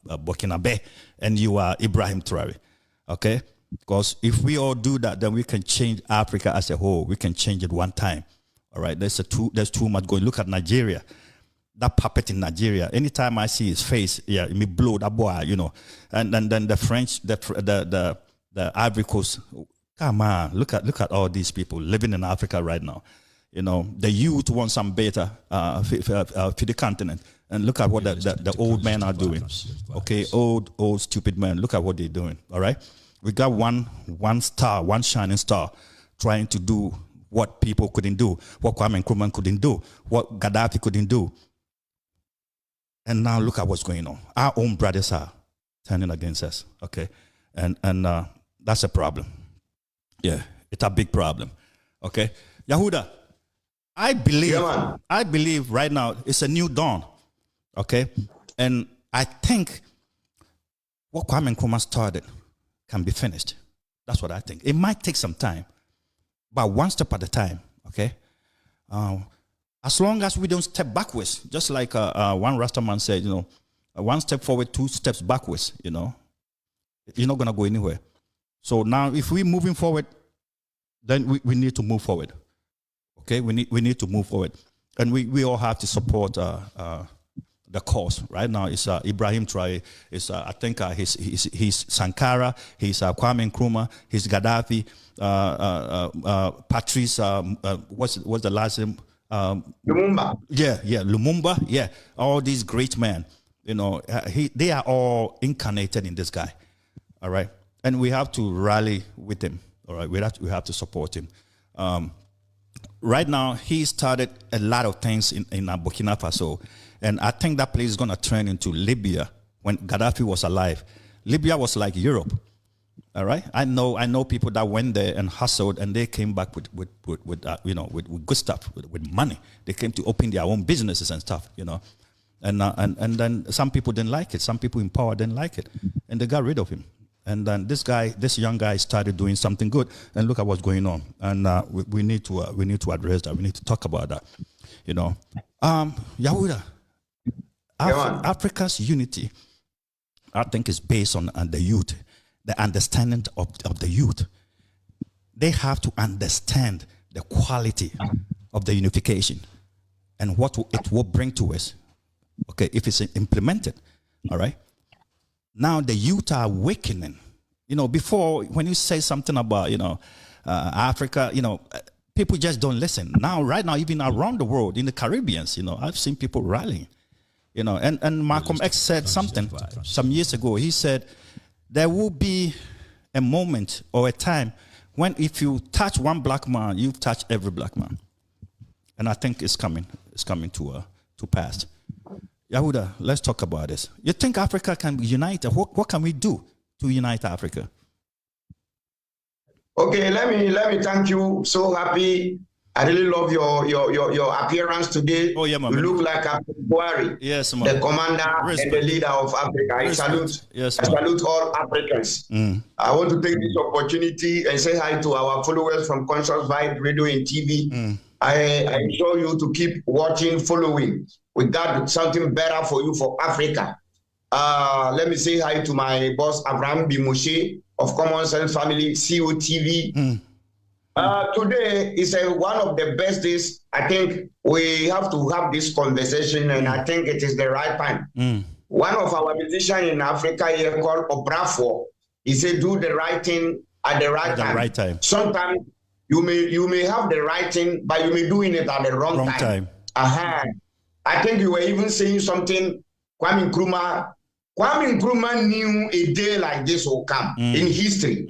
Burkina and you are Ibrahim Traore. Okay? Because if we all do that, then we can change Africa as a whole. We can change it one time. All right? There's too much going. Look at Nigeria. That puppet in Nigeria. Anytime I see his face, yeah, me blow that boy, you know. And then the French, the Ivory Coast. Come on, look at all these people living in Africa right now. You know, the youth want some better for the continent. And look at what the old men are doing. Okay, old stupid men. Look at what they're doing. All right, we got one shining star, trying to do what people couldn't do, what Kwame Nkrumah couldn't do, what Gaddafi couldn't do. And now look at what's going on. Our own brothers are turning against us. Okay, and that's a problem. Yeah, it's a big problem. Okay, Yahuda, I believe right now it's a new dawn. Okay, and I think what Kwame Nkrumah started can be finished. That's what I think. It might take some time, but one step at a time. Okay, as long as we don't step backwards, just like one Rastaman said, you know, one step forward, 2 steps backwards. You know, you're not gonna go anywhere. So now, if we're moving forward, then we need to move forward. Okay, we need to move forward, and we all have to support the cause. Right now, it's Ibrahim Traore. It's I think he's Sankara. He's Kwame Nkrumah. He's Gaddafi. Patrice. What's the last name? Lumumba. Yeah, Lumumba. Yeah, all these great men. You know, they are all incarnated in this guy. All right. And we have to rally with him. All right, we have to support him. Right now, he started a lot of things in Burkina Faso, and I think that place is going to turn into Libya when Gaddafi was alive. Libya was like Europe. All right, I know people that went there and hustled, and they came back with good stuff, with money. They came to open their own businesses and stuff, you know, and then some people didn't like it. Some people in power didn't like it, and they got rid of him. And then this young guy started doing something good, and look at what's going on. And we need to address that. We need to talk about that. You know, Yahuda, Africa's unity, I think, is based on the youth, the understanding of the youth. They have to understand the quality of the unification and what it will bring to us. Okay, if it's implemented, all right. Now the youth are awakening. You know, before when you say something about, you know, Africa, you know, people just don't listen. Now, right now, even around the world, in the Caribbean, you know, I've seen people rallying. You know, and Malcolm X said something some years ago. He said there will be a moment or a time when if you touch one black man, you touch every black man. And I think it's coming. It's coming to pass. Yahuda, let's talk about this. You think Africa can be united? What can we do to unite Africa? Okay, let me thank you. So happy. I really love your appearance today. Oh, yeah, man. You look like a Buhari, yes, man. the commander and the leader of Africa. I salute all Africans. I want to take this opportunity and say hi to our followers from Conscious Vibe Radio and TV. I assure you to keep watching, following. We got something better for you for Africa. Let me say hi to my boss, Ibrahim Moshe of Common Sense Family, COTV. Today is one of the best days. I think we have to have this conversation, and I think it is the right time. One of our musicians in Africa here called Obrafo, he said, do the right thing at the right time. Sometimes you may have the right thing, but you may be doing it at the wrong time. I think you were even saying something, Kwame Nkrumah knew a day like this will come in history.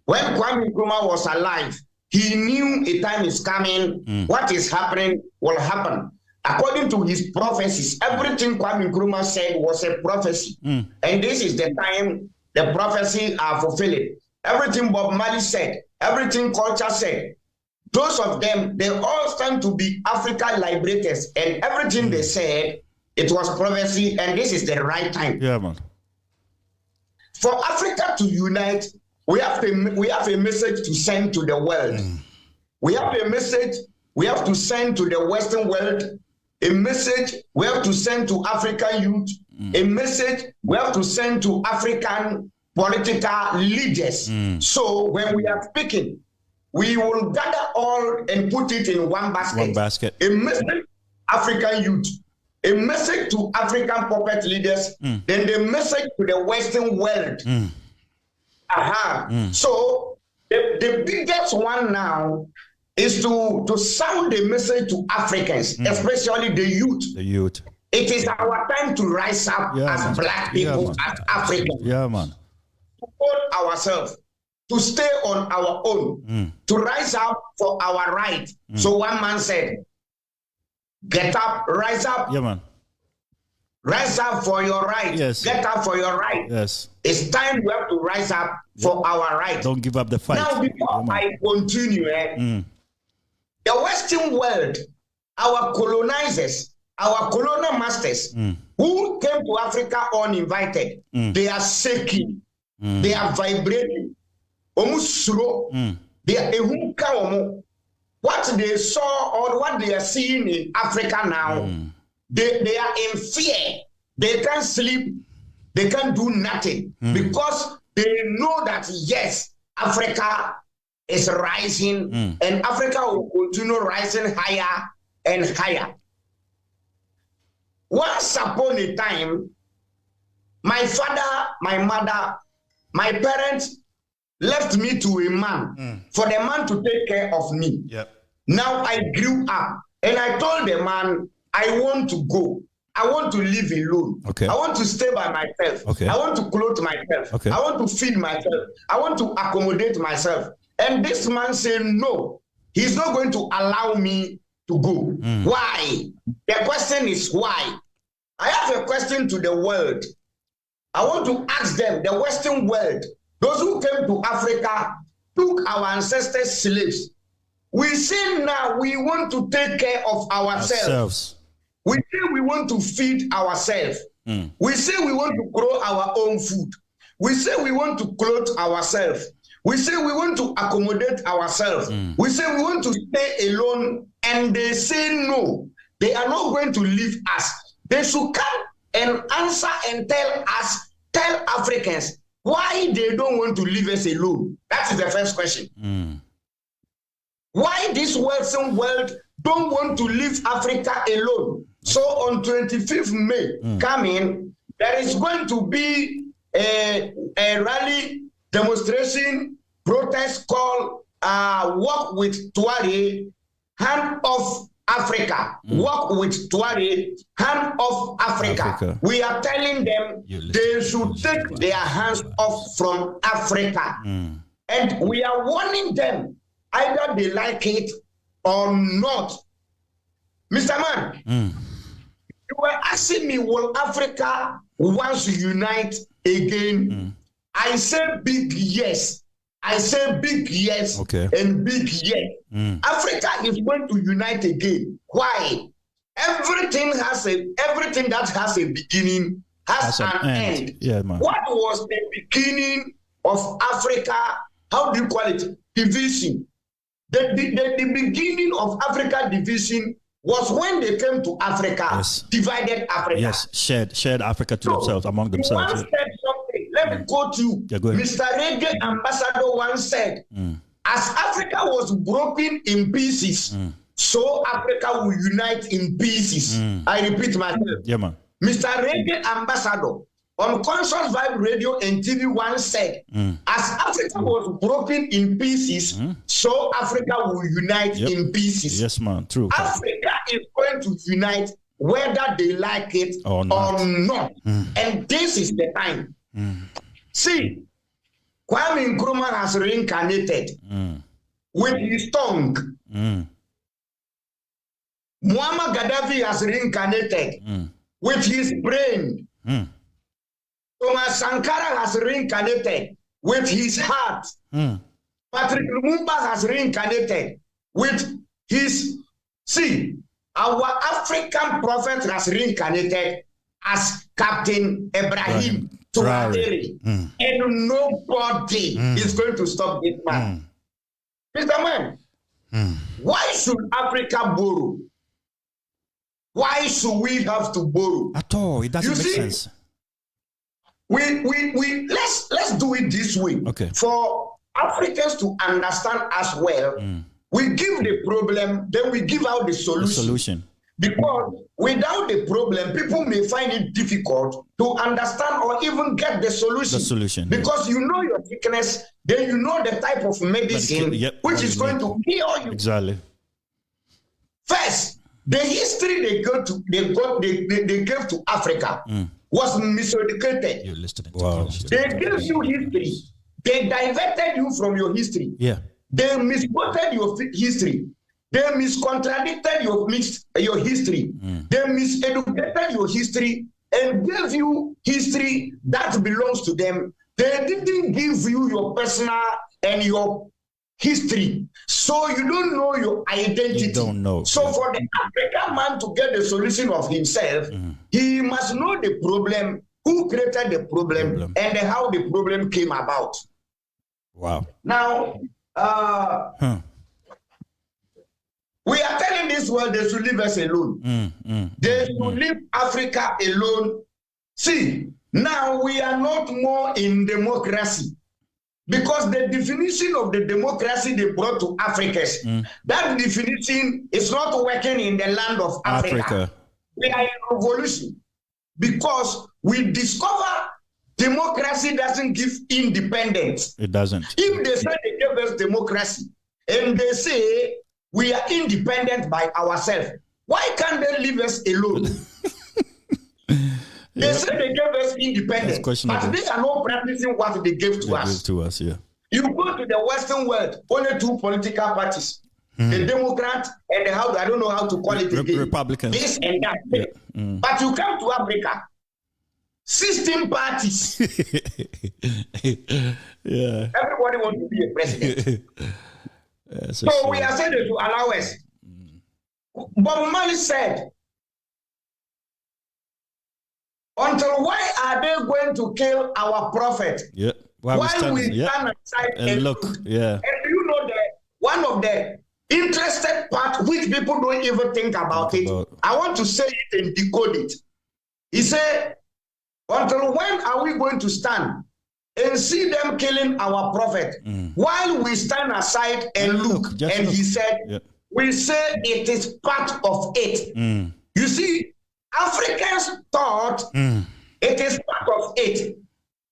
When Kwame Nkrumah was alive, he knew a time is coming, what is happening will happen. According to his prophecies, everything Kwame Nkrumah said was a prophecy. And this is the time the prophecies are fulfilling. Everything Bob Marley said, everything culture said, those of them, they all stand to be African liberators, and everything they said, it was prophecy, and this is the right time. Yeah, man. For Africa to unite, we have a message to send to the world. We have a message we have to send to the Western world, a message we have to send to African youth, a message we have to send to African political leaders. So when we are speaking, we will gather all and put it in one basket. One basket. A message to African youth, a message to African puppet leaders, then the message to the Western world. So the biggest one now is to sound a message to Africans, especially the youth. The youth. It is our time to rise up as black people, as Africans. Yeah, man. To hold ourselves, to stay on our own, to rise up for our right. So one man said, get up, rise up. Yeah, man. Rise up for your right. Yes. Get up for your right. Yes. It's time we have to rise up for our right. Don't give up the fight. Now, before I continue, the Western world, our colonizers, our colonial masters, who came to Africa uninvited, they are shaking, they are vibrating. They are what they saw or what they are seeing in Africa now, they are in fear. They can't sleep, they can't do nothing because they know that yes, Africa is rising and Africa will continue rising higher and higher. Once upon a time, my father, my mother, my parents left me to a man for the man to take care of me. Yep. Now I grew up and I told the man, I want to go. I want to live alone. Okay. I want to stay by myself. Okay. I want to clothe myself. Okay. I want to feed myself. I want to accommodate myself. And this man said, no, he's not going to allow me to go. Why? The question is why? I have a question to the world. I want to ask them, the Western world, those who came to Africa, took our ancestors slaves. We say now we want to take care of ourselves. We say we want to feed ourselves. We say we want to grow our own food. We say we want to clothe ourselves. We say we want to accommodate ourselves. We say we want to stay alone, and they say no. They are not going to leave us. They should come and answer and tell us, tell Africans, why they don't want to leave us alone. That is the first question. Why this Western world don't want to leave Africa alone? So on 25th May coming, there is going to be a rally, demonstration, protest called Walk with Traore, Hand Off Africa. Walk with Traore, Hand Off Africa. We are telling them they should take their hands off from Africa. And we are warning them, either they like it or not. Mr. Man, you were asking me, will Africa once unite again? I say big yes. I say big yes and big yes. Africa is going to unite again. Why? Everything that has a beginning has an end. Yeah, man. What was the beginning of Africa? How do you call it? Division. The beginning of Africa division was when they came to Africa, divided Africa. Yes, shared Africa to themselves, among themselves. One said something. Let me quote you. Mr. Reggae Ambassador once said, as Africa was broken in pieces, so Africa will unite in pieces. I repeat myself. Yeah, man. Mr. Reggae Ambassador on Conscious Vibe Radio and TV once said, as Africa was broken in pieces, so Africa will unite in pieces. Yes, man, true. Africa is going to unite whether they like it or not. And this is the time. See, Kwame Nkrumah has reincarnated with his tongue. Muammar Gaddafi has reincarnated with his brain. Thomas Sankara has reincarnated with his heart. Patrick Lumumba has reincarnated with his... See, our African prophet has reincarnated as Captain Ibrahim Traore. And nobody is going to stop this man. Mr. Man, why should Africa borrow? Why should we have to borrow? At all, it doesn't make sense. let's do it this way. Okay. For Africans to understand as well, we give the problem, then we give out the solution. Because without the problem, people may find it difficult to understand or even get the solution. Because you know your sickness, then you know the type of medicine which is going to cure you. Exactly. First, the history they gave to Africa was miseducated. You listening? Wow. They gave you history. They diverted you from your history. Yeah. They misquoted your history. They miscontradicted your history. They miseducated your history and gave you history that belongs to them. They didn't give you your personal and your history. So you don't know your identity. You don't know. So for the African man to get the solution of himself, he must know the problem, who created the problem, and how the problem came about. Wow. Now, we are telling this world they should leave us alone. They should leave Africa alone. See, now we are not more in democracy. Because the definition of the democracy they brought to Africans, that definition is not working in the land of Africa. We are in revolution. Because we discover democracy doesn't give independence. It doesn't. If they say they gave us democracy, and they say we are independent by ourselves, why can't they leave us alone? They say they gave us independence, but they are not practicing what they gave to us. Yeah. You go to the Western world, only two political parties, the Democrat and the I don't know how to call it again. Republicans. This and that. Yeah. But you come to Africa, 16 parties. Yeah. Everybody wants to be a president. So we are saying to allow us. Bob Marley said, until why are they going to kill our prophet? Yeah. Why we stand aside and look? Yeah. And you know that one of the interested part which people don't even think about it. I want to say it and decode it. He said, until when are we going to stand and see them killing our prophet while we stand aside and look? And he said, we say it is part of it. You see, Africans thought it is part of it.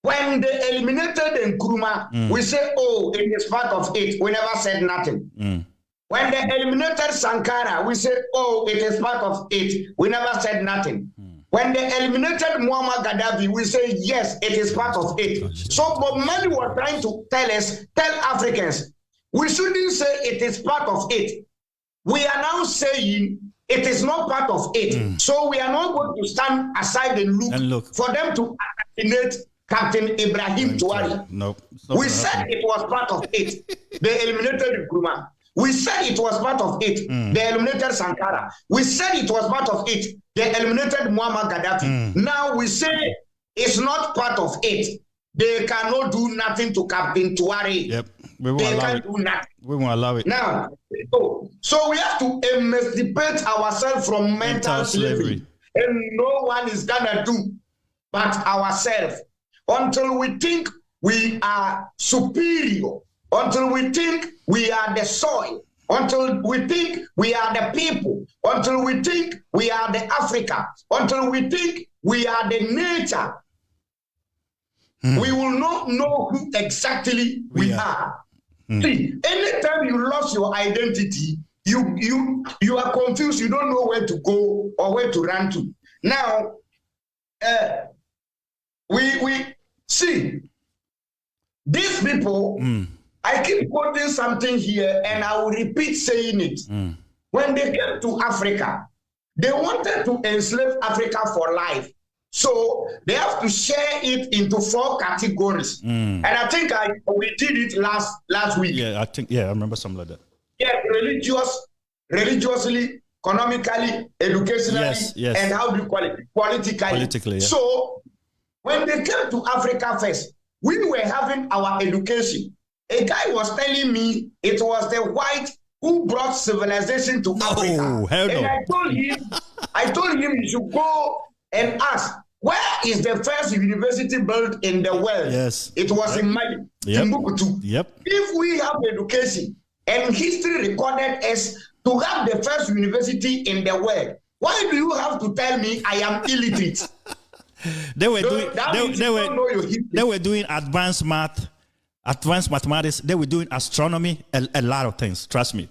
When they eliminated Nkrumah, we say, oh, it is part of it. We never said nothing. When they eliminated Sankara, we said, oh, it is part of it. We never said nothing. When they eliminated Muammar Gaddafi, we say, yes, it is part of it. So Bob Marley was trying to tell Africans, we shouldn't say it is part of it. We are now saying it is not part of it. So we are not going to stand aside and look for them to assassinate Captain Ibrahim Traore. Nope. We said it was part of it. They eliminated Nkrumah. We said it was part of it. They eliminated Sankara. We said it was part of it. They eliminated Muammar Gaddafi. Now we say it's not part of it. They cannot do nothing to Captain Traore. Yep. We won't allow it. Do nothing. We won't allow it. Now, so we have to emancipate ourselves from mental slavery. And no one is gonna do but ourselves. Until we think we are superior, until we think we are the soil, until we think we are the people, until we think we are the Africa, until we think we are the nature, we will not know who exactly we are. See, anytime you lost your identity, you are confused, you don't know where to go or where to run to. Now, we see these people. I keep quoting something here and I will repeat saying it. When they came to Africa, they wanted to enslave Africa for life. So they have to share it into 4 categories. And I think we did it last week. Yeah, I remember something like that. Yeah, religiously, economically, educationally, and how do you call it? Politically. Yeah. So when they came to Africa first, we were having our education. A guy was telling me it was the white who brought civilization to Africa. Hell no. And I told him you should go and ask where is the first university built in the world? Yes. It was in Mali, Timbuktu. Yep. If we have education and history recorded as to have the first university in the world, why do you have to tell me I am illiterate? They were doing advanced mathematics. They were doing astronomy, a lot of things. Trust me,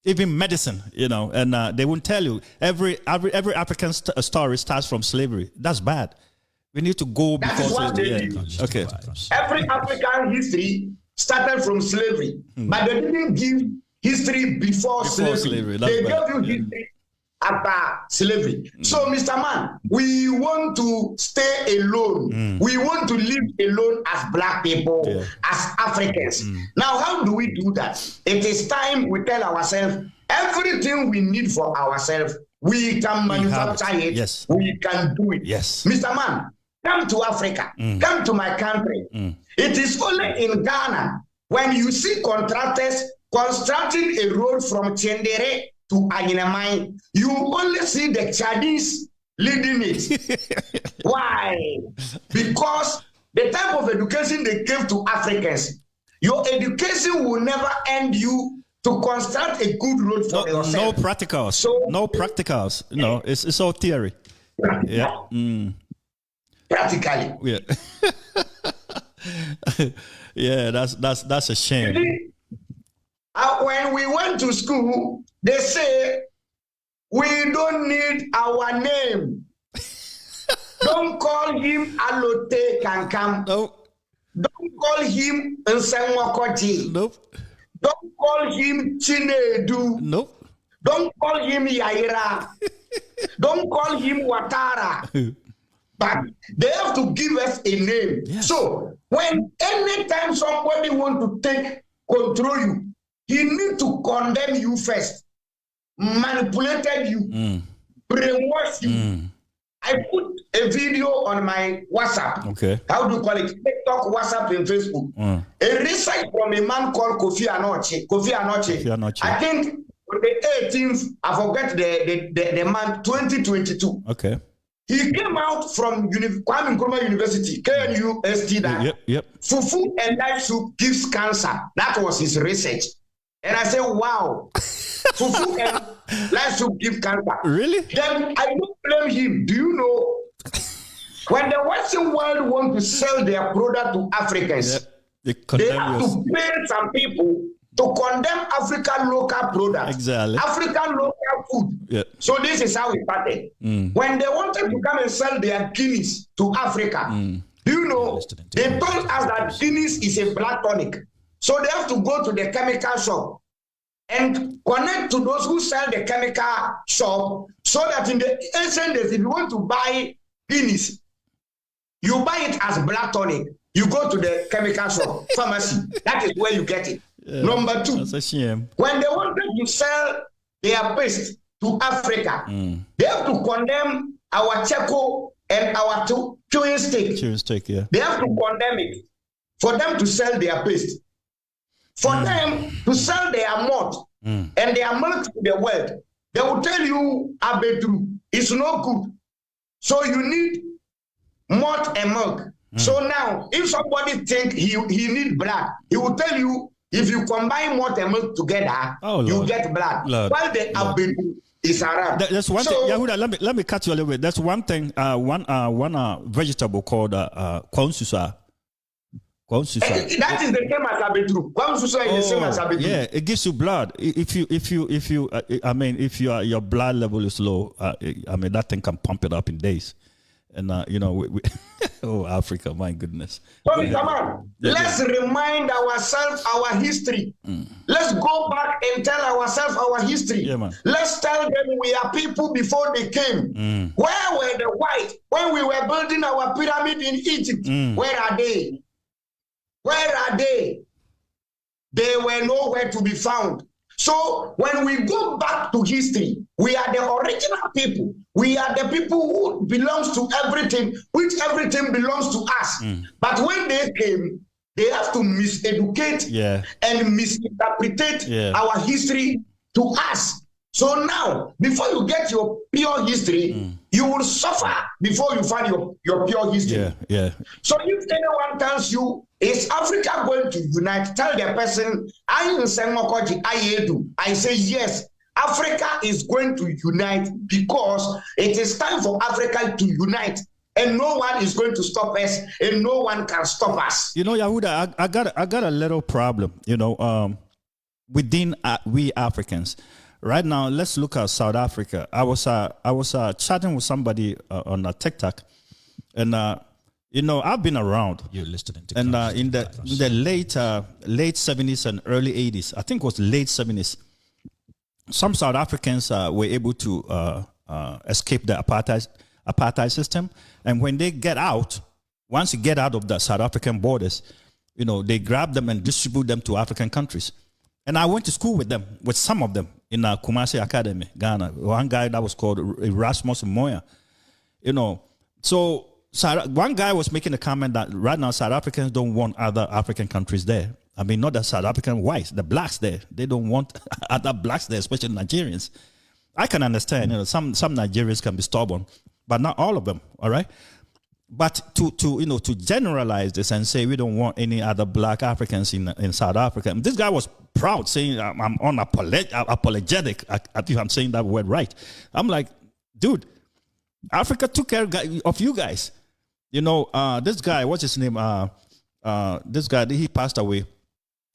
even medicine, and they won't tell you every African story starts from slavery. That's bad. We need to go okay. Every African history started from slavery, but they didn't give history before slavery. They gave you history after slavery. So, Mr. Man, we want to stay alone. We want to live alone as black people, as Africans. Now, how do we do that? It is time we tell ourselves everything we need for ourselves, we can manufacture it. Yes. We can do it. Yes. Mr. Man, come to Africa. Come to my country. It is only in Ghana when you see contractors constructing a road from Chendere to Aginamai, you only see the Chinese leading it. Why? Because the type of education they gave to Africans, your education will never end you to construct a good road for yourself. No practicals. No practicals. No, it's all theory. Yeah. Practically. Yeah. Yeah, that's a shame. When we went to school, they say, we don't need our name. Don't call him Alote Kankam. Nope. Don't call him Nsenwakoti. Nope. Don't call him Chinedu. Nope. Don't call him Yaira. Don't call him Watara. But they have to give us a name. Yes. So when anytime somebody want to control you, he need to condemn you first, manipulated you, brainwash you. I put a video on my WhatsApp. Okay. How do you call it? TikTok, WhatsApp, and Facebook. A research from a man called Kofi Anokye. I think on the 18th, I forget the month, 2022. Okay. He came out from Kwame Nkrumah University, KNUST. Yep. Fufu and life soup gives cancer. That was his research. And I said, wow, fufu and life soup give cancer. Really? Then I don't blame him. Do you know, when the Western world want to sell their product to Africans, they have to pay some people to condemn African local products, exactly. African local food. Yep. So this is how it started. When they wanted to come and sell their guineas to Africa, do you know, they told us that guineas is a black tonic. So they have to go to the chemical shop and connect to those who sell the chemical shop, so that in the ancient days, if you want to buy guineas, you buy it as black tonic. You go to the chemical shop, pharmacy. That is where you get it. Yeah, Number two, that's a shame. When they wanted to sell their paste to Africa, they have to condemn our Checo and our chewing stick. Chewing stick, yeah. They have to condemn it for them to sell their paste. For them to sell their malt and their milk to the world, they will tell you, Abedru, it's no good. So you need malt and milk. So now, if somebody think he need blood, he will tell you, if you combine malt and milk together, you get blood. While the Abedru is around. That's one thing. Yahuda, let me cut you a little bit. That's one thing. One vegetable called konsusa. That is the same as Abedru. Konsusa is the same as Abedru. Yeah, it gives you blood. If your blood level is low, that thing can pump it up in days. And oh, Africa, my goodness. So, come on, let's remind ourselves our history. Let's go back and tell ourselves our history. Yeah, man. Let's tell them we are people before they came. Where were the white when we were building our pyramid in Egypt? Where are they? Where are they? They were nowhere to be found. So when we go back to history, we are the original people. We are the people who belongs to everything, which everything belongs to us. But when they came, they have to miseducate and misinterpret our history to us. So now, before you get your pure history, you will suffer before you find your pure history. Yeah. So if anyone tells you, is Africa going to unite? Tell the person, I say yes. Africa is going to unite because it is time for Africa to unite. And no one is going to stop us, and no one can stop us. You know, Yahuda, I got a little problem, within we Africans. Right now, let's look at South Africa. I was chatting with somebody on a TikTok, and I've been around. You're listening to and in the late 70s and early 80s, I think it was late 70s, some South Africans were able to escape the apartheid system, and when they get out, once you get out of the South African borders, they grab them and distribute them to African countries. And I went to school with them, with some of them, in Kumasi Academy, Ghana. One guy that was called Erasmus Moya. So one guy was making a comment that right now South Africans don't want other African countries there. I mean, not the South African whites, the blacks there. They don't want other blacks there, especially Nigerians. I can understand, some Nigerians can be stubborn, but not all of them, all right? But to generalize this and say we don't want any other black Africans in South Africa. And this guy was proud, saying I'm unapologetic. I think I'm saying that word right. I'm like, dude, Africa took care of you guys. This guy, what's his name? This guy, he passed away.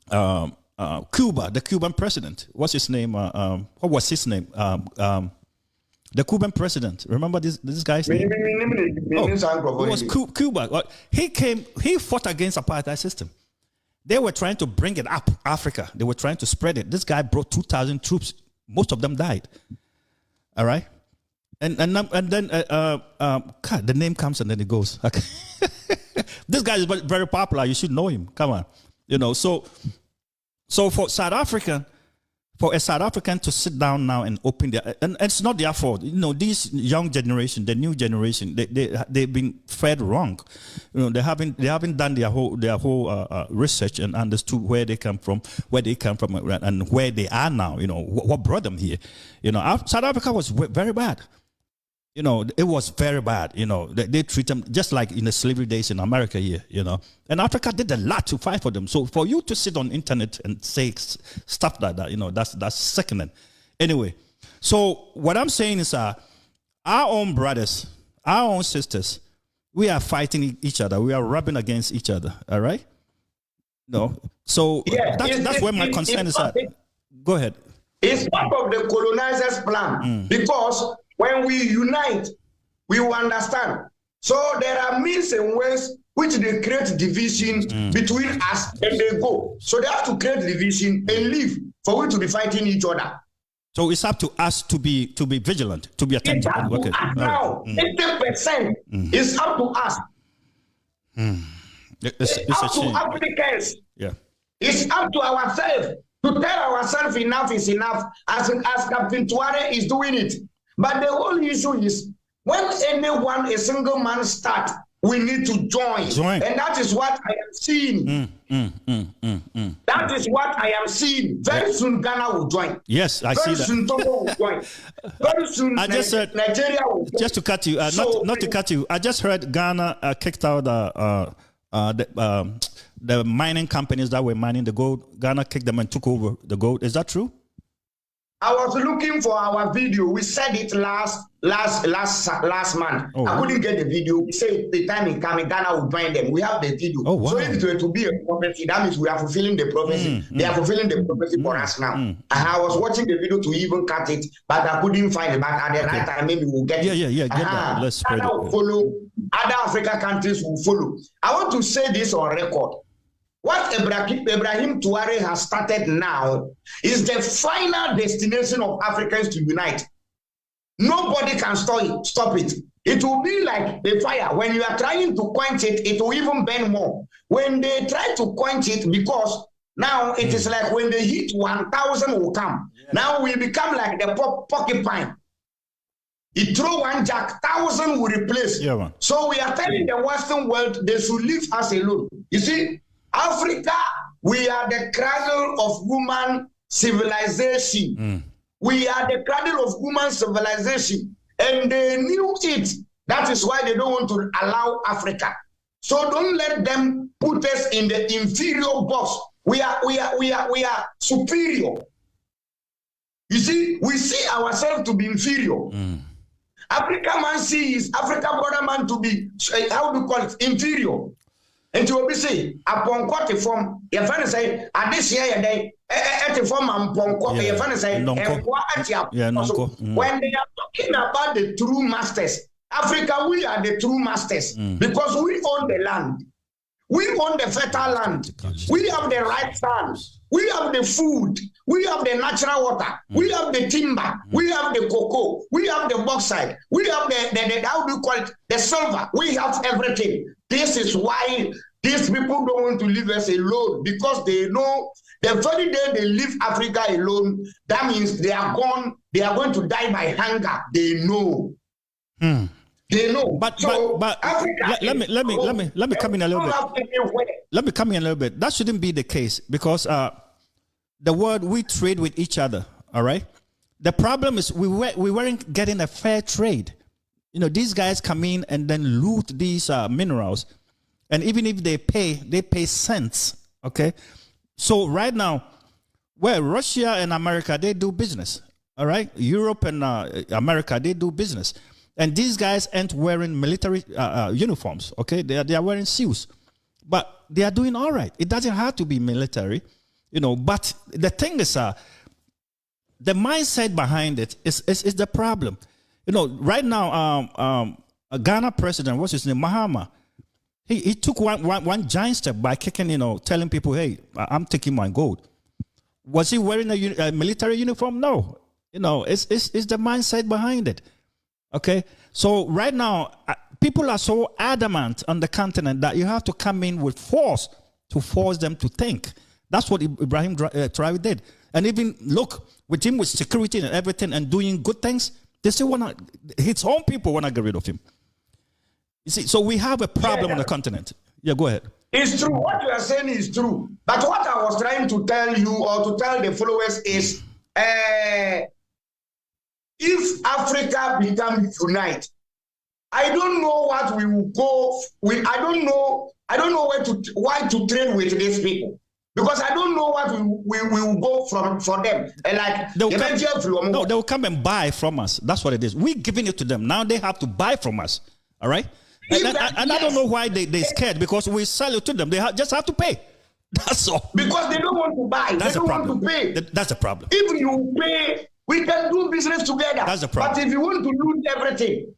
Cuba, the Cuban president. What's his name? What was his name? The Cuban president. Remember this guy's name? It was Cuba. He fought against apartheid system. They were trying to bring it up Africa. They were trying to spread it. This guy brought 2,000 troops. Most of them died. All right? And then God, the name comes and then it goes. Okay. This guy is very popular. You should know him. Come on. So for a South African to sit down now and open their, and it's not their fault. This young generation, the new generation, they've been fed wrong. They haven't done their whole research and understood where they come from, and where they are now. What brought them here. South Africa was very bad. It was very bad. They treat them just like in the slavery days in America here, And Africa did a lot to fight for them. So for you to sit on internet and say stuff like that, that's sickening. Anyway, so what I'm saying is our own brothers, our own sisters, we are fighting each other. We are rubbing against each other, all right? So that's where my concern is at. Go ahead. It's part of the colonizers' plan because when we unite, we will understand. So there are means and ways which they create division between us and they go. So they have to create division and leave for we to be fighting each other. So it's up to us to be vigilant, to be attentive. It's up to us now. 80% is up to us. It's up to Africans. Yeah. It's up to ourselves to tell ourselves enough is enough, as Captain Traore is doing it. But the whole issue is when a single man starts, we need to join. And that is what I am seeing. That is what I am seeing. Very soon Ghana will join. Yes, I see that. Very soon Togo will join. Very soon Nigeria will join. Just to cut you, not to cut you, I just heard Ghana kicked out the mining companies that were mining the gold. Ghana kicked them and took over the gold. Is that true? I was looking for our video. We said it last month. I couldn't get the video. We said the time is coming, Ghana will join them. We have the video. Oh, wow. So if it were to be a prophecy, that means we are fulfilling the prophecy. They are fulfilling the prophecy for us now. And I was watching the video to even cut it, but I couldn't find it. But at the right time, maybe we'll get it. Yeah. Get that. Let's spread Ghana will follow. Other African countries will follow. I want to say this on record. What Ibrahim Traore has started now is the final destination of Africans to unite. Nobody can stop it. It will be like the fire. When you are trying to quench it, it will even burn more. When they try to quench it, because now it is like when they hit 1,000 will come. Yeah. Now we become like the porcupine. It throw one jack, 1,000 will replace. Yeah, man. So we are telling the Western world they should leave us alone. You see, Africa, we are the cradle of human civilization. we are the cradle of human civilization, and they knew it. That is why they don't want to allow Africa. So don't let them put us in the inferior box. We are superior. You see, we see ourselves to be inferior. Africa man sees Africa brother man to be, how do you call it, inferior. And to be say, upon what form, your friend say, at this year, at the form, upon what your friend say, when they are talking about the true masters, Africa, we are the true masters because we own the land. We own the fertile land. We have the right sand. We have the food. We have the natural water. We have the timber. We have the cocoa. We have the bauxite. We have the how do you call it? The silver. We have everything. This is why these people don't want to leave us alone, because they know the very day they leave Africa alone, that means they are gone. They are going to die by hunger. They know. They know. But Africa, let me come in a little bit. Let me come in a little bit. That shouldn't be the case, because the word we trade with each other. All right. The problem is we weren't getting a fair trade. You know, these guys come in and then loot these minerals, and even if they pay cents. Okay. So right now, well, Russia and America, they do business. All right. Europe and America, they do business. And these guys aren't wearing military uniforms, okay? They are wearing suits. But they are doing all right. It doesn't have to be military, you know. But the thing is, the mindset behind it is the problem. You know, right now, Ghana president, what's his name, Mahama, he took one giant step by kicking, you know, telling people, hey, I'm taking my gold. Was he wearing a military uniform? No. You know, it's the mindset behind it. Okay, so right now, people are so adamant on the continent that you have to come in with force to force them to think. That's what Ibrahim Traore did. And even look, with him with security and everything and doing good things, they still want to, his own people want to get rid of him. You see, so we have a problem on the continent. Yeah, go ahead. It's true. What you are saying is true. But what I was trying to tell you or to tell the followers is, if Africa becomes united, I don't know what we will go with. I don't know why to trade with these people, because I don't know what we will go for them. And like they will come and buy from us. That's what it is. We're giving it to them. Now they have to buy from us. All right. And I don't know why they're scared, because we sell it to them. They just have to pay. That's all. Because they don't want to buy. They don't want to pay. That's a problem. If you pay, we can do business together. That's the problem. But if you want to loot everything,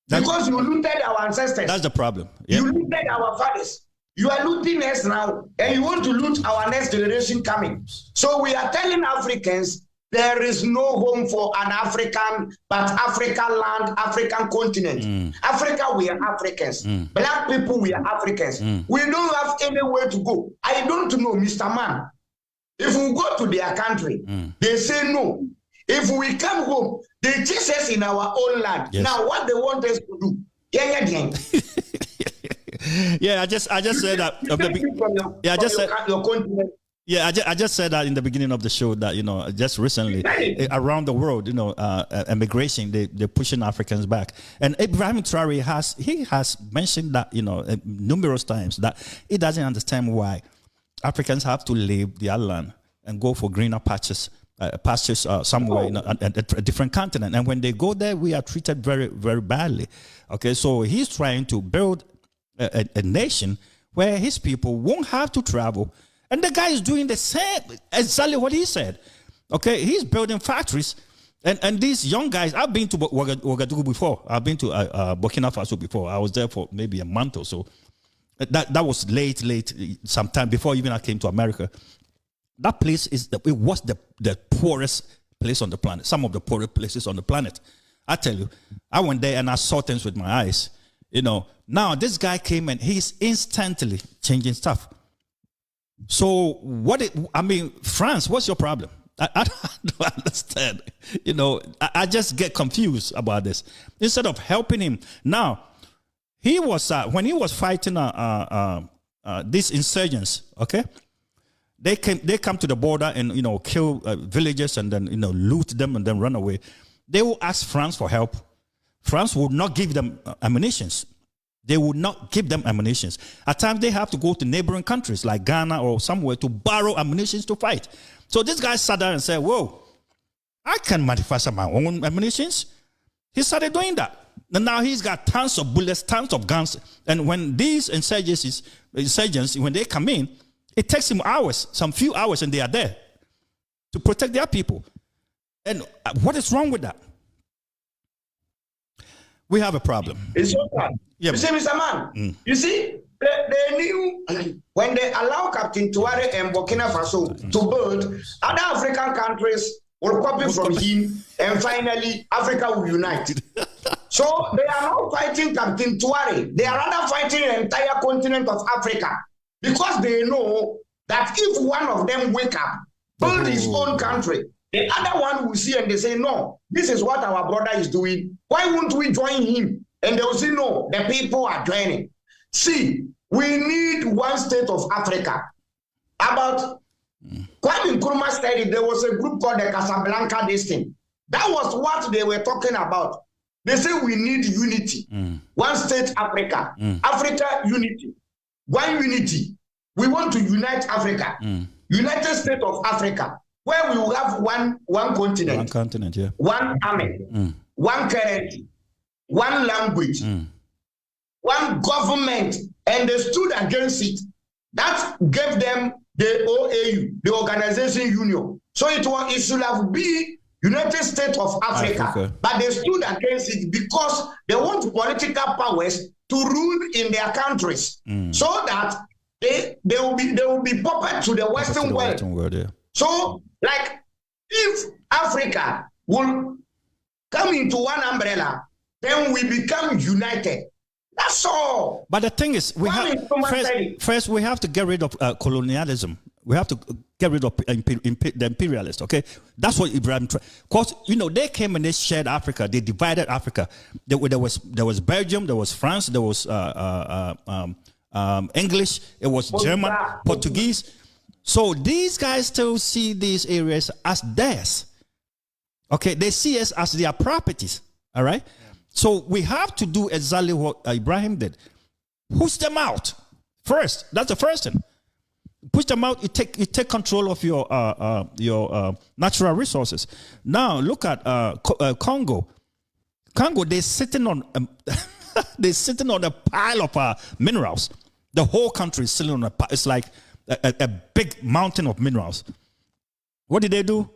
because you looted our ancestors. That's the problem. Yeah. You looted our fathers. You are looting us now, and you want to loot our next generation coming. So we are telling Africans there is no home for an African, but African land, African continent. Africa, we are Africans. Black people, we are Africans. We don't have anywhere to go. I don't know, Mr. Man. If we go to their country, they say no. If we come home, they chase us in our own land. Yes. Now, what they want us to do? Yeah, I just said that. I just said that in the beginning of the show that, you know, just recently around the world, you know, immigration, they're pushing Africans back. And Ibrahim Traore has mentioned that, you know, numerous times, that he doesn't understand why Africans have to leave their land and go for greener pastures somewhere in a different continent. And when they go there, we are treated very, very badly. Okay, so he's trying to build a nation where his people won't have to travel. And the guy is doing the same, exactly what he said. Okay, he's building factories. And these young guys, I've been to Ouagadougou before. I've been to Burkina Faso before. I was there for maybe a month or so. That was late, sometime before even I came to America. That place was the poorest place on the planet. Some of the poorest places on the planet. I tell you, I went there and I saw things with my eyes. You know, now this guy came and he's instantly changing stuff. So France, what's your problem? I don't understand. You know, I just get confused about this. Instead of helping him. Now, he was, when he was fighting these insurgents, okay? They come to the border and, kill villages and then, loot them and then run away. They will ask France for help. France would not give them ammunitions. They would not give them ammunitions. At times, they have to go to neighboring countries like Ghana or somewhere to borrow ammunitions to fight. So this guy sat there and said, whoa, I can manufacture my own ammunitions. He started doing that. And now he's got tons of bullets, tons of guns. And when these insurgents, when they come in, it takes him hours, some few hours, and they are there to protect their people. And what is wrong with that? We have a problem. It's so bad. Yeah, you see, Mr. Man, you see, they knew when they allow Captain Traore and Burkina Faso to build, other African countries will copy from him, and finally Africa will unite. So they are not fighting Captain Traore. They are rather fighting the entire continent of Africa, because they know that if one of them wake up, build his own country, the other one will see and they say, no, this is what our brother is doing. Why won't we join him? And they will say, no, the people are joining. See, we need one state of Africa. About Kwame Nkrumah said there was a group called the Casablanca Destin. That was what they were talking about. They say we need unity. One state Africa. Africa unity. One unity. We want to unite Africa. United States of Africa, where we will have one continent. One continent, yeah. One army. One currency. One language. One government. And they stood against it. That gave them the OAU, the Organization Union. So it should have been United States of Africa. But they stood against it because they want political powers to rule in their countries, so that they will be puppet to the Western world. Yeah. So, like, if Africa will come into one umbrella, then we become united. That's all. But the thing is, first we have to get rid of colonialism. We have to get rid of the imperialists, okay? That's what Ibrahim tried. Because, they came and they shared Africa. They divided Africa. There was Belgium, there was France, there was English, it was German, Portuguese. So these guys still see these areas as theirs. Okay? They see us as their properties, all right? So we have to do exactly what Ibrahim did. Push them out first. That's the first thing. Push them out. You take control of your natural resources. Now look at Congo. Congo, they're sitting on a pile of minerals. The whole country is sitting on a pile. It's like a big mountain of minerals. What did they do?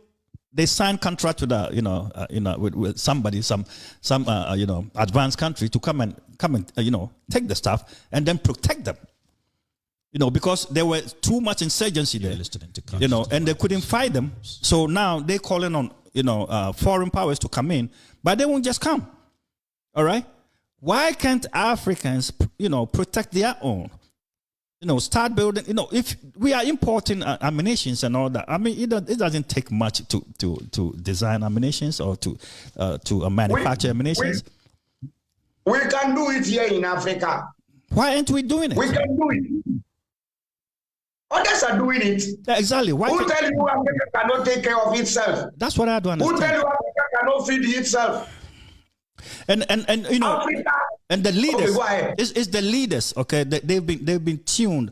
They signed contract with with somebody, some advanced country to come and take the stuff and then protect them. Because there were too much insurgency there, and they couldn't fight them. So now they're calling on foreign powers to come in, but they won't just come. All right, why can't Africans protect their own? Start building. If we are importing ammunitions and all that, I mean, it doesn't take much to design ammunitions or to manufacture ammunitions. We can do it here in Africa. Why aren't we doing it? We can do it. Others are doing it. Yeah, exactly. Why Who tell you Africa cannot take care of itself? That's what I don't understand. Who tell you Africa cannot feed itself? And Africa, and the leaders, okay, it's the leaders, okay? They've been tuned,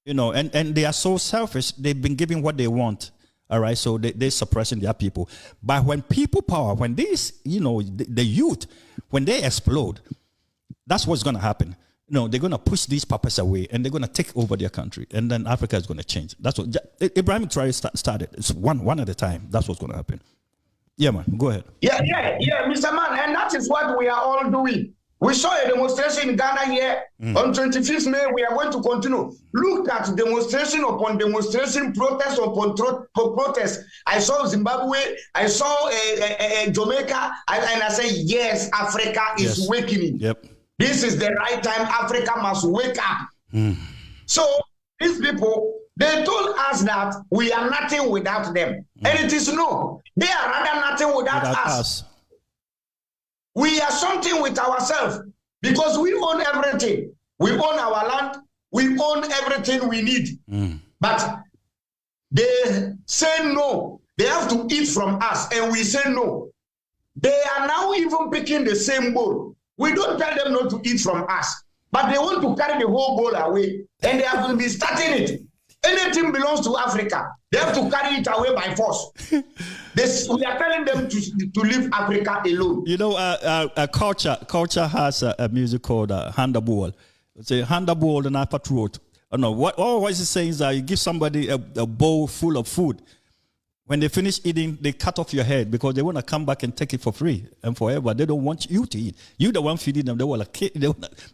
and they are so selfish. They've been giving what they want, all right? So they're suppressing their people. But when people power, when these, the youth, when they explode, that's what's going to happen. They're going to push these puppets away, and they're going to take over their country, and then Africa is going to change. That's what Ibrahim Traore started. It's one at a time. That's what's going to happen. Yeah, man. Go ahead. Yeah, Mr. Man, and that is what we are all doing. We saw a demonstration in Ghana here on 25th May. We are going to continue. Look at demonstration upon demonstration, protest upon protest. I saw Zimbabwe. I saw Jamaica, and I say, yes, Africa is waking. Yep. This is the right time. Africa must wake up. So these people, they told us that we are nothing without them. And it is no. They are rather nothing without us. We are something with ourselves because we own everything. We own our land. We own everything we need. But they say no. They have to eat from us, and we say no. They are now even picking the same bowl. We don't tell them not to eat from us, but they want to carry the whole bowl away, and they have to be starting it. Anything belongs to Africa. They have to carry it away by force. We are telling them to leave Africa alone. You know, culture has a music called Handball. It's a handball and upper throat. I don't know what is it saying is that you give somebody a bowl full of food. When they finish eating, they cut off your head because they want to come back and take it for free and forever. They don't want you to eat. You're the one feeding them. They want to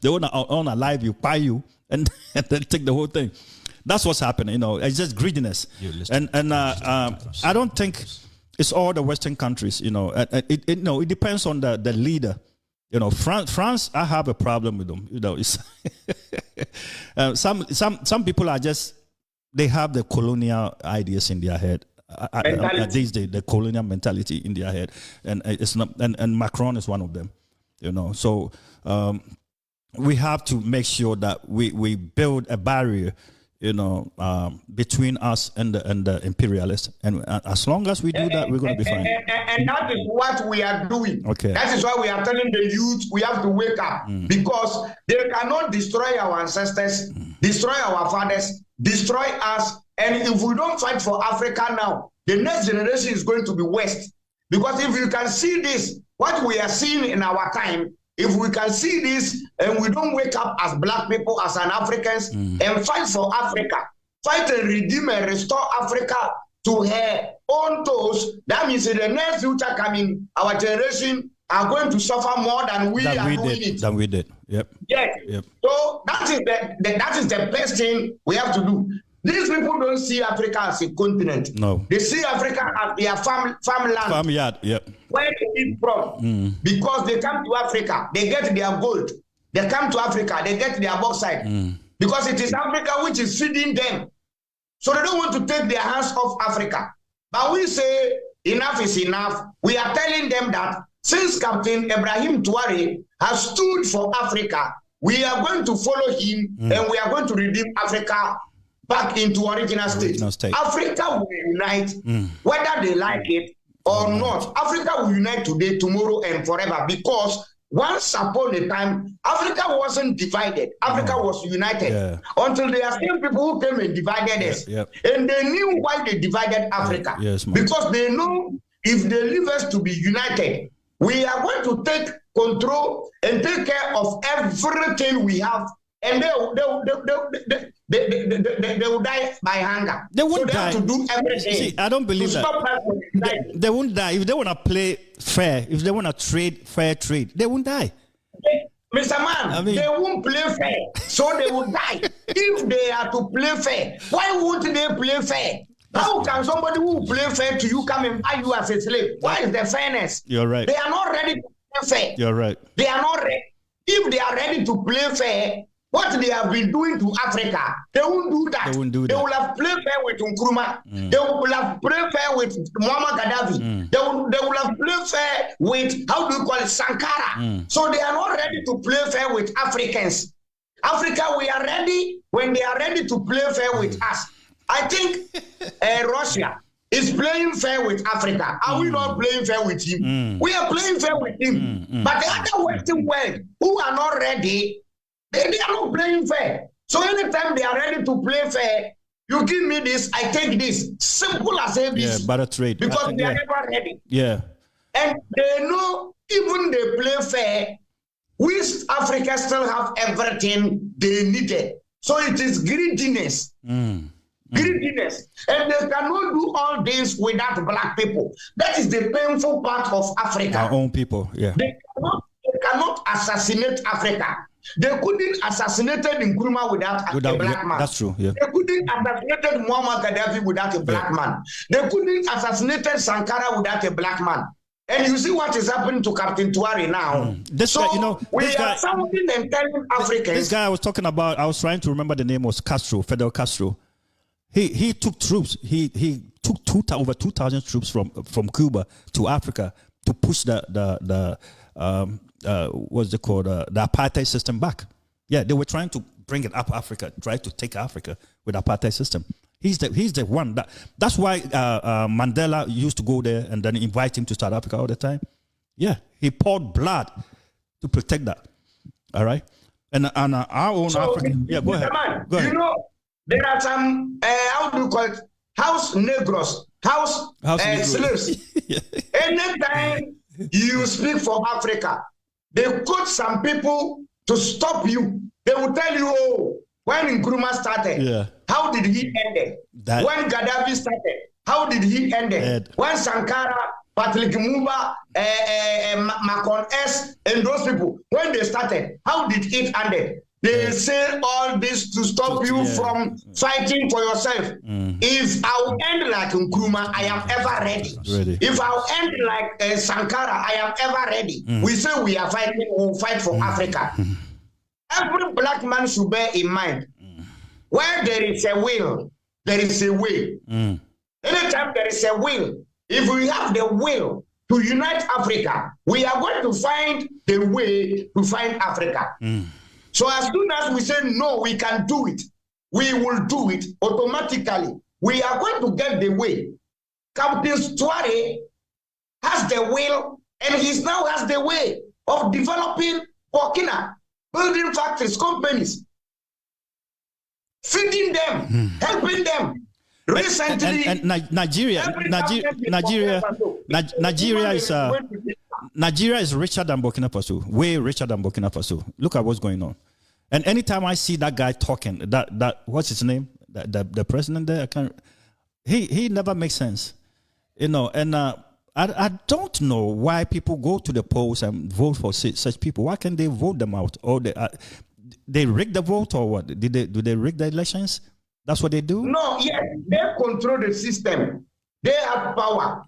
unalive you, buy you, and then take the whole thing. That's what's happening. You know, it's just greediness. And I don't think it's all the Western countries. You know, it depends on the leader. You know, France, I have a problem with them. You know, it's some people are just, they have the colonial ideas in their head. These days, the colonial mentality in their head, and it's not. And Macron is one of them. You know, so we have to make sure that we build a barrier, you know, between us and the imperialists. And as long as we do that, we're going to be fine. And that is what we are doing. Okay. That is why we are telling the youth we have to wake up, because they cannot destroy our ancestors, destroy our fathers, destroy us. And if we don't fight for Africa now, the next generation is going to be West. Because if you can see this, what we are seeing in our time, if we can see this and we don't wake up as black people, as an Africans, and fight for Africa, fight and redeem and restore Africa to her own toes, that means in the next future coming, our generation are going to suffer more than we did. Yep. Yes. Yep. So that is the best thing we have to do. These people don't see Africa as a continent. No. They see Africa as their farmland. Farmyard, yep. Where they eat from. Because they come to Africa, they get their gold. They come to Africa, they get their bauxite. Because it is Africa which is feeding them. So they don't want to take their hands off Africa. But we say enough is enough. We are telling them that since Captain Ibrahim Traore has stood for Africa, we are going to follow him and we are going to redeem Africa back into original state. Africa will unite, whether they like it or not. Africa will unite today, tomorrow, and forever, because once upon a time, Africa wasn't divided. Africa was united until there are still people who came and divided us. And they knew why they divided Africa. Because they know if they leave us to be united, we are going to take control and take care of everything we have. And they will die by hunger. They won't die. Have to do everything. See, I don't believe that. They won't die. If they want to play fair, if they want to fair trade, they won't die. Mr. Man, they won't play fair, so they will die. If they are to play fair, why won't they play fair? How can somebody who play fair to you come and buy you as a slave? Why is the fairness? You're right. They are not ready to play fair. You're right. They are not ready. If they are ready to play fair, what they have been doing to Africa, they won't do that. They will have played fair with Nkrumah. They will have played fair with Muammar Gaddafi. They will have played fair with, how do you call it, Sankara. So they are not ready to play fair with Africans. Africa, we are ready when they are ready to play fair with us. I think Russia is playing fair with Africa. Are we not playing fair with him? We are playing fair with him. But the other Western world who are not ready, they are not playing fair. So anytime they are ready to play fair, you give me this, I take this. Simple as ABC. Yeah, better trade. Because they are never ready. Yeah. And they know even they play fair, we Africa still have everything they needed. So it is greediness. Greediness. And they cannot do all this without black people. That is the painful part of Africa. Our own people, yeah. They cannot assassinate Africa. They couldn't assassinate Nkrumah without a black man. That's true. Yeah. They couldn't assassinate Muammar Gaddafi without a black man. They couldn't assassinate Sankara without a black man. And you see what is happening to Captain Traore now. This guy, you know, we are sounding and telling Africans. This guy I was talking about, I was trying to remember the name, was Castro, Fidel Castro. He took troops. He took over 2,000 troops from Cuba to Africa to push the what's it called, the apartheid system back. Yeah, they were trying to bring it up Africa, try to take Africa with apartheid system. He's the one that's why Mandela used to go there and then invite him to South Africa all the time. Yeah, he poured blood to protect that. All right, and our own African. Yeah, go ahead. Go ahead. You know, there are some how do you call it? House Negros, house slaves. Yeah. Anytime you speak for Africa, they quote some people to stop you. They will tell you, oh, when Nkrumah started, how did he end it? When Gaddafi started, how did he end it? When Sankara, Patrick Lumumba, Macron S, and those people, when they started, how did it end it? They say all this to stop you from fighting for yourself. If I'll end like Nkrumah, I am ever ready. If I'll end like Sankara, I am ever ready. We say we are fighting, we'll fight for Africa. Every black man should bear in mind, where there is a will, there is a way. Anytime there is a will, if we have the will to unite Africa, we are going to find the way to find Africa. So as soon as we say, no, we can do it, we will do it automatically. We are going to get the way. Captain Traore has the will, and he now has the way of developing Burkina, building factories, companies, feeding them, helping them. Recently, and Nigeria is richer than Burkina Faso, way richer than Burkina Faso. Look at what's going on. And anytime I see that guy talking, that what's his name, the president there, he never makes sense, you know. And I don't know why people go to the polls and vote for such people. Why can't they vote them out? Or they rig the vote, or what? Do they rig the elections? That's what they do? No, yes, they control the system. They have power.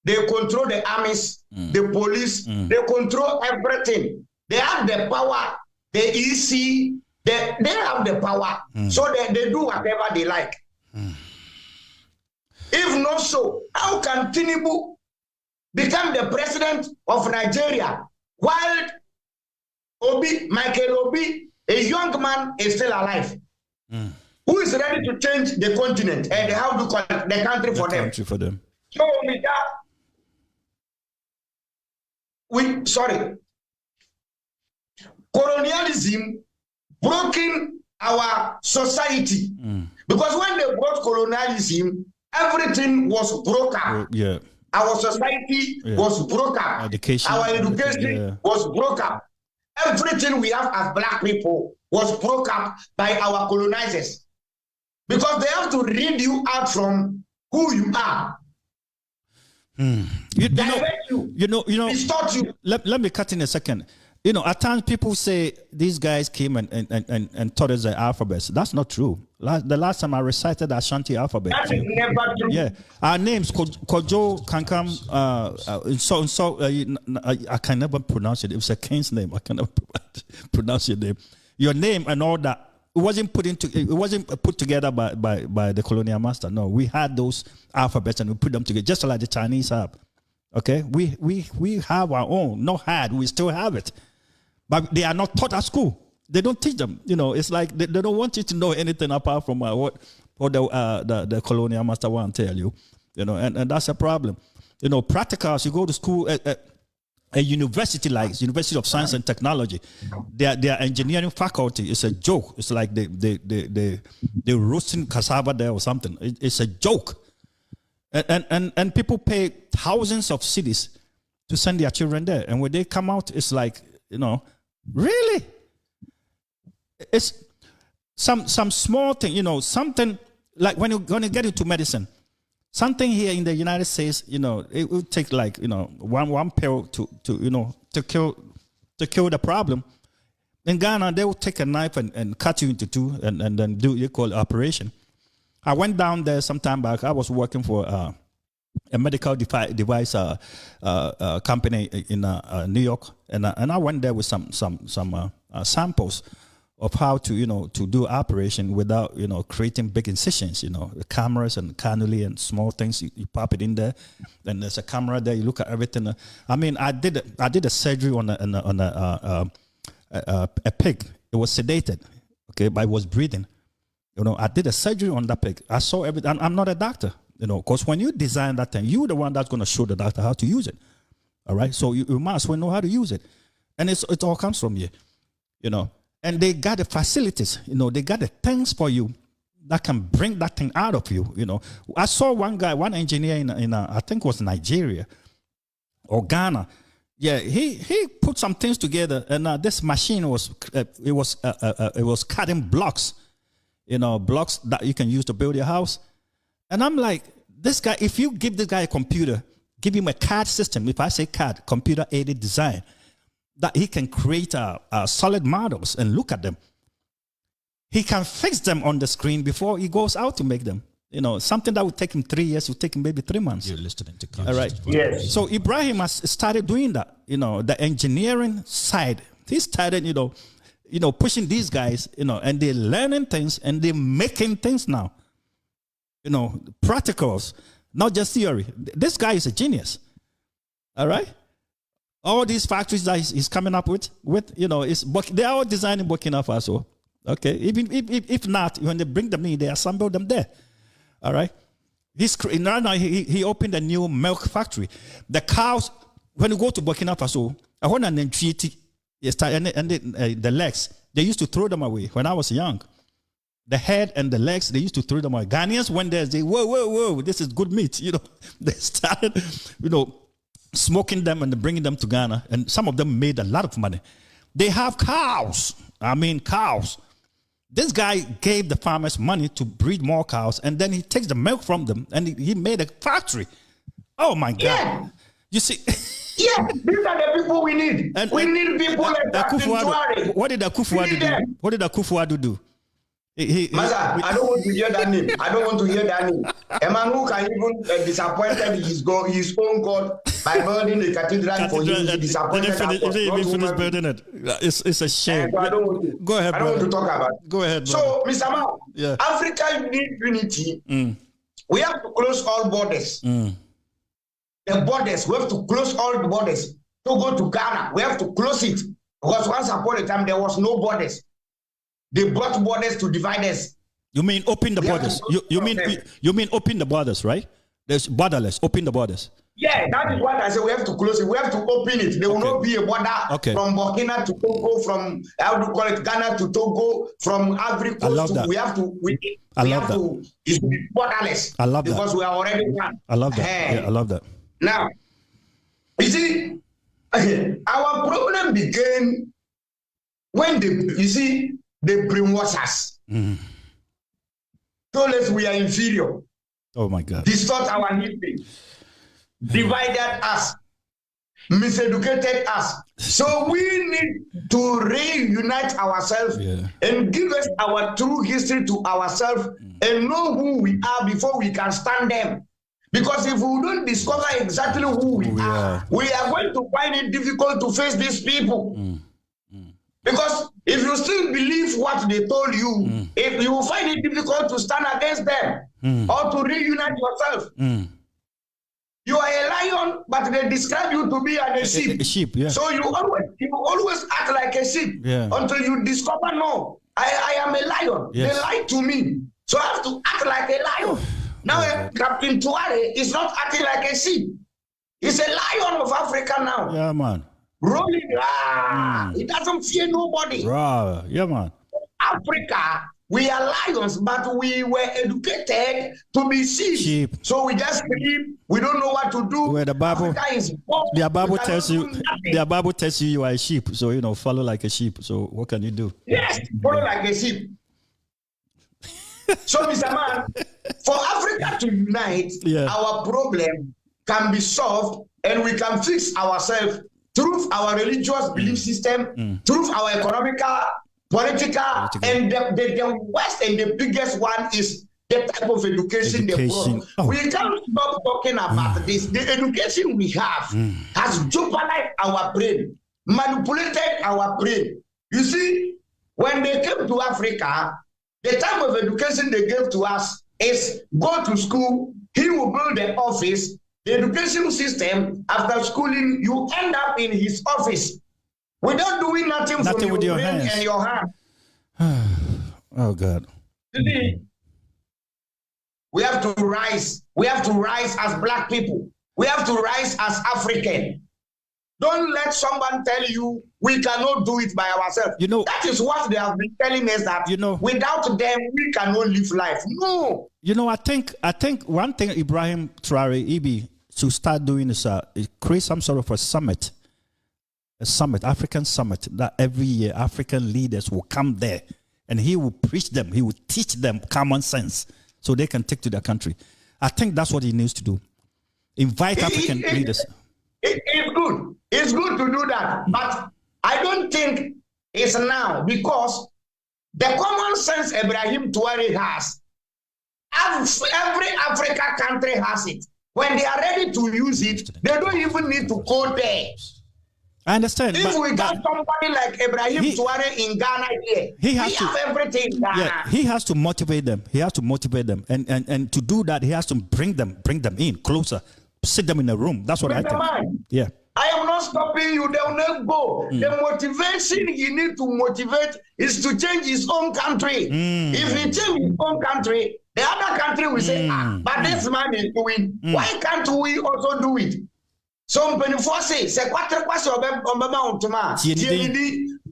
They control the armies, the police. They control everything. They have the power. The EC, they have the power. So they do whatever they like. If not so, how can Tinubu become the president of Nigeria while Michael Obi, a young man, is still alive? Who is ready to change the continent and how to call it, the country for them? So colonialism broken our society. Because when they brought colonialism, everything was broken. Our society was broken. Our education was broken. Everything we have as black people was broken by our colonizers. Because they have to read you out from who you are. You know, let me cut in a second. You know, at times people say these guys came and taught us the alphabets. That's not true. The last time I recited the Ashanti alphabet. That is never true. Yeah, our names Kojo, Kankam, I can never pronounce it. It was a king's name. I can never pronounce your name. Your name and all that. It wasn't put together by the colonial master. No, we had those alphabets and we put them together, just like the Chinese have. Okay, we have our own. Not had, we still have it. But they are not taught at school. They don't teach them. You know, it's like they don't want you to know anything apart from what the colonial master want to tell you. You know, and that's a problem. You know, practicals, you go to school at a university like University of Science and Technology, their engineering faculty is a joke. It's like they roasting cassava there or something. It's a joke. And people pay thousands of cedis to send their children there. And when they come out, it's like, you know, really? It's some small thing, you know, something like when you're going to get into medicine, something here in the United States, you know, it will take like, you know, one pill to kill the problem. In Ghana, they will take a knife and cut you into two and then do you call operation. I went down there some time back. I was working for a medical device company in New York, and I went there with some samples of how to do operation without creating big incisions. The cameras and cannulae and small things. You pop it in there, and there's a camera there. You look at everything. I mean, I did a surgery on a pig. It was sedated, okay, but it was breathing. I did a surgery on that pig. I saw everything. I'm not a doctor, because when you design that thing, you're the one that's going to show the doctor how to use it. All right. So you must well know how to use it. And it all comes from you, and they got the facilities, they got the things for you that can bring that thing out of you, I saw one engineer in I think it was Nigeria or Ghana. Yeah, he put some things together, and this machine was cutting blocks, blocks that you can use to build your house. And I'm like, this guy, if you give this guy a computer, give him a CAD system. If I say CAD, computer aided design, that he can create solid models and look at them. He can fix them on the screen before he goes out to make them. Something that would take him 3 years will take him maybe 3 months. You're listening to all right. Yes. So Ibrahim has started doing that. The engineering side. He started, pushing these guys, and they're learning things and they're making things now. Practicals, not just theory. This guy is a genius. All right. All these factories that he's coming up with, they're all designed in Burkina Faso. Okay. Even if not, when they bring them in, they assemble them there. All right. Now he opened a new milk factory. The cows, when you go to Burkina Faso, I want an entreaty, and the legs, they used to throw them away when I was young. The head and the legs, they used to throw them away. Ghanaians went there and say, whoa, this is good meat. They started, smoking them and bringing them to Ghana. And some of them made a lot of money. They have cows. Cows. This guy gave the farmers money to breed more cows, and then he takes the milk from them, and he made a factory. Oh, my God. Yeah. You see? Yeah, these are the people we need. We need people like that in Traore. What did Akufo-Addo do? What did Akufo-Addo do? Maza, I don't want to hear that name. I don't want to hear that name. A man who can even disappointed his own God by building a cathedral for him to disappoint him. He didn't even finish building it. It's a shame. So I don't want to, go ahead, I don't want to talk about it. Go ahead, So, Mr. Ma, yeah. Africa needs unity. We have to close all borders. The borders, we have to close all the borders. To go to Ghana, we have to close it. Because once upon a time, there was no borders. They brought borders to divide us. You mean open the borders? You mean open the borders, right? There's borderless. Open the borders. Yeah, that is what I say. We have to close it. We have to open it. There will not be a border from Burkina to Togo, from Ghana to Togo, from Ivory Coast to. We have to. It's borderless. I love that because we are already one. I love that. Yeah, I love that. Now, you see, our problem began when they brainwash us. Told us we are inferior. Oh my God. Distort our history. Divided us. Miseducated us. So we need to reunite ourselves and give us our true history to ourselves and know who we are before we can stand them. Because if we don't discover exactly who we are, we are going to find it difficult to face these people. Because if you still believe what they told you, if you will find it difficult to stand against them or to reunite yourself. You are a lion, but they describe you to be a sheep. A sheep, yeah. So you always act like a sheep until you discover, no, I am a lion. Yes. They lied to me. So I have to act like a lion. Now, Captain Traore is not acting like a sheep. He's a lion of Africa now. Yeah, man. Rolling, he doesn't fear nobody. Yeah, man. Africa, we are lions, but we were educated to be sheep. So we just sleep. We don't know what to do. Where the Bible tells you you are a sheep. So follow like a sheep. So what can you do? Yes, follow like a sheep. So, Mr. Man, for Africa to unite, our problem can be solved, and we can fix ourselves through our religious belief system, through our economical, political, and the worst and the biggest one is the type of education they brought. We can't stop talking about this. The education we have has jeopardized our brain, manipulated our brain. You see, when they came to Africa, the type of education they gave to us is go to school, he will build the office. The education system, after schooling, you end up in his office without doing nothing from your brain and your hand. Oh, God. You see, we have to rise. We have to rise as black people. We have to rise as African. Don't let someone tell you we cannot do it by ourselves. You know, that is what they have been telling us, that without them we cannot live life. No. You know, I think one thing Ibrahim Traore Ibi should start doing is create some sort of a summit, African summit, that every year African leaders will come there and he will preach them, he will teach them common sense so they can take to their country. I think that's what he needs to do. Invite African leaders. It's good. It's good to do that. But I don't think it's now, because the common sense Ibrahim Traore has, every Africa country has it. When they are ready to use it, they don't even need to go there. I understand. If we got somebody like Ibrahim Traore in Ghana here, we have everything in Ghana. Yeah, he has to motivate them. He has to motivate them. And to do that, he has to bring them in closer. Sit them in a room. That's what I think. Yeah. I am not stopping you. They will not go. The motivation you need to motivate is to change his own country. If he change his own country, the other country will say, but this man is doing. Why can't we also do it? So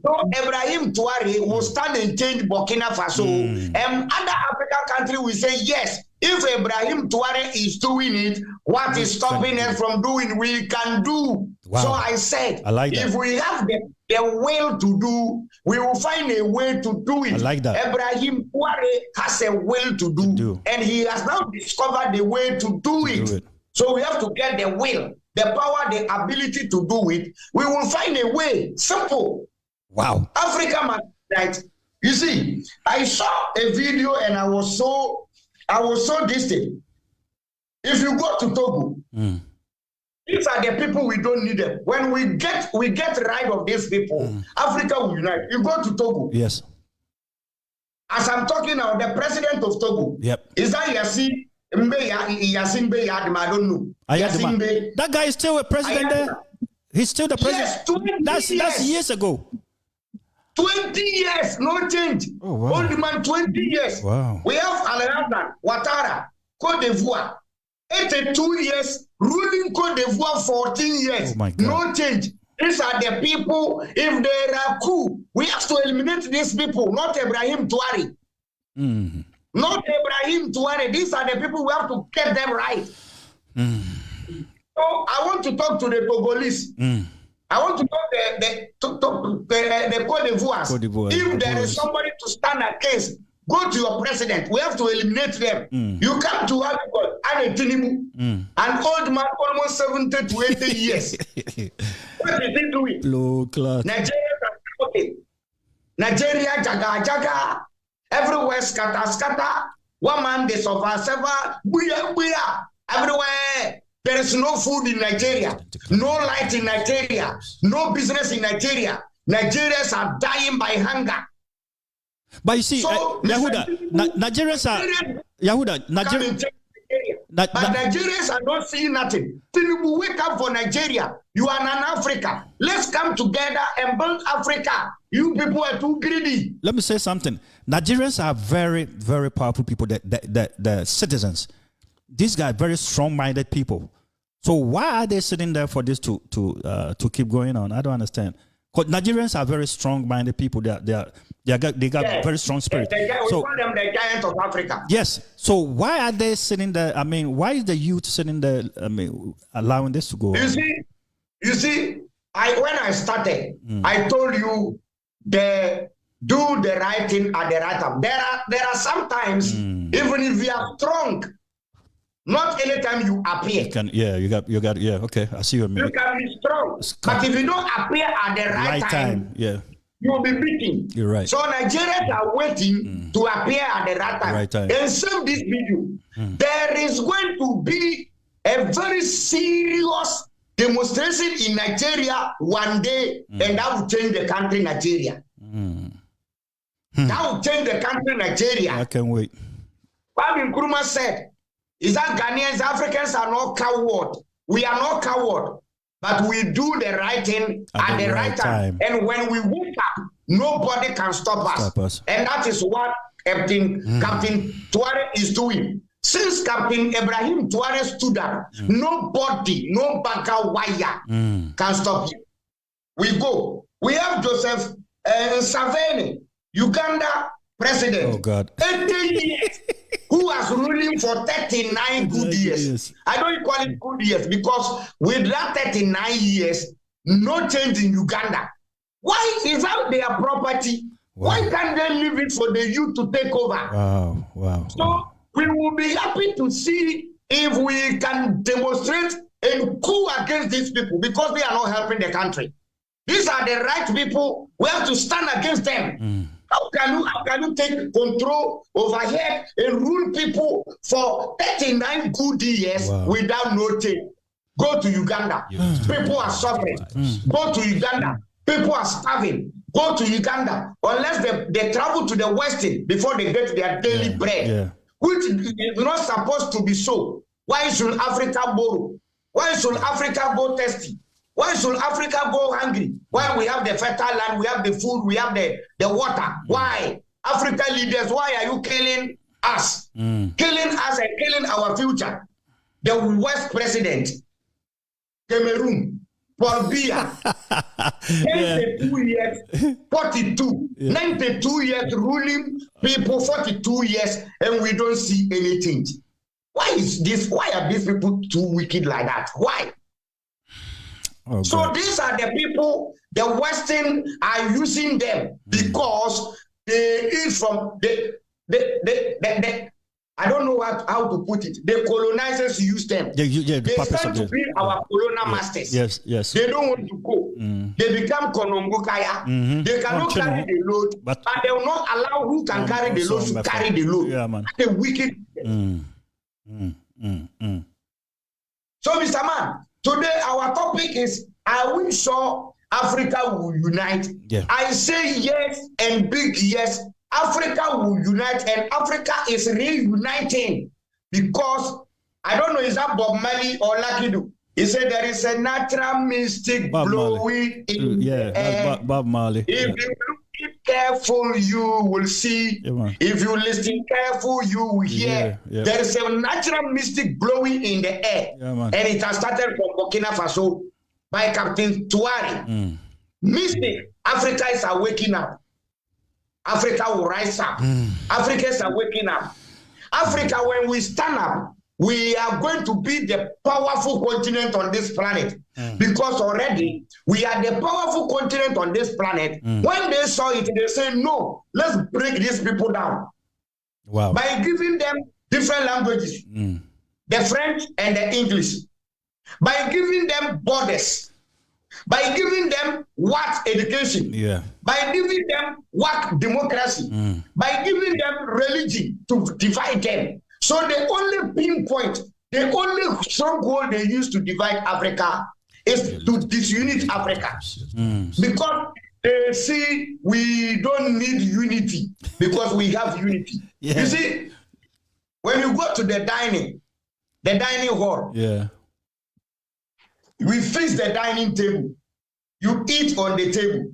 so Ibrahim Traore will stand and change Burkina Faso. And other African countries will say, yes, if Ibrahim Traore is doing it, what is stopping us from doing, we can do. Wow. So I said, if we have the will to do, we will find a way to do it. I like that. Ibrahim Traore has a will to do, and he has now discovered the way to do it. So we have to get the will, the power, the ability to do it. We will find a way. Simple. Wow. Africa must, right? You see, I saw a video and I was so distant. If you go to Togo, these are the people we don't need them. When we get rid of these people, Africa will unite. You go to Togo. Yes. As I'm talking now, the president of Togo. Yep. Is that Yasin Mbe Yadima? I don't know. That guy is still a president there. He's still the president. Yes, that's years ago. 20 years, no change. Oh, wow. Old man, 20 years. Wow. We have Alassane Ouattara, Côte d'Ivoire, 82 years, ruling Côte d'Ivoire 14 years. Oh my God. No change. These are the people, if they are coup, we have to eliminate these people, not Ibrahim Traore. Not Ibrahim Traore. These are the people, we have to get them right. So I want to talk to the Togolese. I want to talk to the Côte d'Ivoire. If there is somebody to stand against, go to your president. We have to eliminate them. You come to have an old man, almost 70 to 80 years. What is he doing? Low class. Nigeria, jaga. Everywhere, scatter. One man, they suffer, buya. Everywhere. There is no food in Nigeria, no light in Nigeria, no business in Nigeria. Nigerians are dying by hunger. But you see, so, Yahuda, Nigerians are but Nigerians are not seeing nothing. Tinubu, wake up for Nigeria. You are an Africa. Let's come together and build Africa. You people are too greedy. Let me say something. Nigerians are very, very powerful people. The citizens. These guys are very strong-minded people. So why are they sitting there for this to keep going on? I don't understand. Because Nigerians are very strong-minded people. They got very strong spirit. We call them the giants of Africa. Yes. So why are they sitting there? I mean, why is the youth sitting there? I mean, allowing this to go on? You see. When I started, I told you do the right thing at the right time. There are sometimes even if you are strong. Not anytime you appear. You got. Okay, I see what you mean. You can be strong, but if you don't appear at the right time, you will be beaten. You're right. So Nigerians are waiting to appear at the right time. And save this video. There is going to be a very serious demonstration in Nigeria one day, and that will change the country Nigeria. That will change the country Nigeria. I can't wait. Kwame Nkrumah said, is that Ghanaians, Africans are not coward. We are not coward, but we do the right thing at the right time. And when we wake up, nobody can stop us. And that is what Captain Traore is doing. Since Captain Ibrahim Traore stood up, nobody, no baka wire can stop him. We go. We have Joseph Saveni, Uganda president. Oh God. 80 years. Who was ruling for 39 good years. I don't call it good years because with that 39 years, no change in Uganda. Why is that their property? Wow. Why can't they leave it for the youth to take over? Wow. So we will be happy to see if we can demonstrate and coup against these people because they are not helping the country. These are the right people. We have to stand against them. How can you take control over here and rule people for 39 good years without no change? Go to Uganda. People are suffering. Go to Uganda. People are starving. Go to Uganda. Unless they travel to the Western before they get their daily bread, which is not supposed to be so. Why should Africa borrow? Why should Africa go thirsty? Why should Africa go hungry? Why we have the fertile land, we have the food, we have the water? Why? African leaders, why are you killing us? Killing us and killing our future. The West president, Cameroon, Paul Biya, 92 years, 42. 92 years ruling people, 42 years, and we don't see anything. Why is this? Why are these people too wicked like that? Why? Oh, so these are the people, the Western are using them because they eat from I don't know how to put it. The colonizers use them. They start to be our colonial masters. Yes. They don't want to go. They become Konongokaya. They cannot carry the load, but they will not allow who can carry the load to carry the load. Yeah, man. The wicked. So, Mr. Man, today our topic is, are we sure Africa will unite? Yeah. I say yes and big yes. Africa will unite, and Africa is reuniting because I don't know, is that Bob Marley or Lucky Dube? He said there is a natural mystic blowing in the air. Bob Marley. If you look careful, you will see. If you listen careful, you will hear. There is a natural mystic blowing in the air, and it has started from Burkina Faso by Captain Traore. Mystic. Africa is waking up. Africa will rise up. Africans are waking up. Africa, when we stand up, we are going to be the powerful continent on this planet because already we are the powerful continent on this planet. When they saw it, they said, no, let's break these people down. Wow. By giving them different languages, the French and the English, by giving them borders, by giving them what education, by giving them what democracy, by giving them religion to divide them. So the only pinpoint, the only stronghold they use to divide Africa is to disunite Africa. Because they see we don't need unity because we have unity. You see, when you go to the dining hall, we fix the dining table. You eat on the table.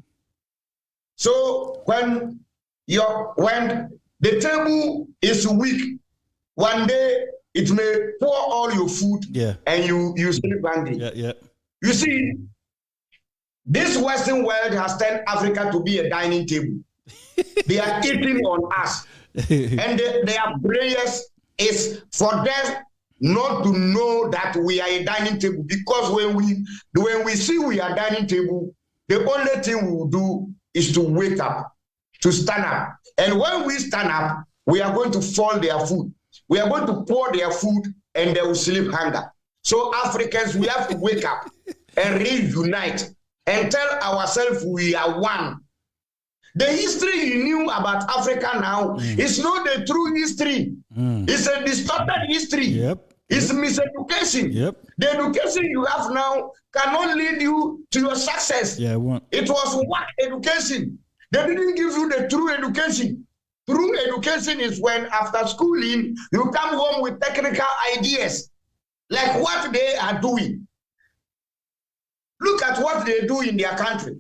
So when the table is weak, one day it may pour all your food and you sleep hungry. You see, this Western world has turned Africa to be a dining table. They are eating on us. And their prayers is for them not to know that we are a dining table, because when we see we are dining table, the only thing we will do is to wake up, to stand up. And when we stand up, we are going to fall their food. We are going to pour their food and they will sleep hunger. So Africans, we have to wake up and reunite and tell ourselves we are one. The history you knew about Africa now is not the true history. It's a distorted history. It's miseducation. The education you have now cannot lead you to your success. It was work education. They didn't give you the true education. True education is when after schooling, you come home with technical ideas, like what they are doing. Look at what they do in their country.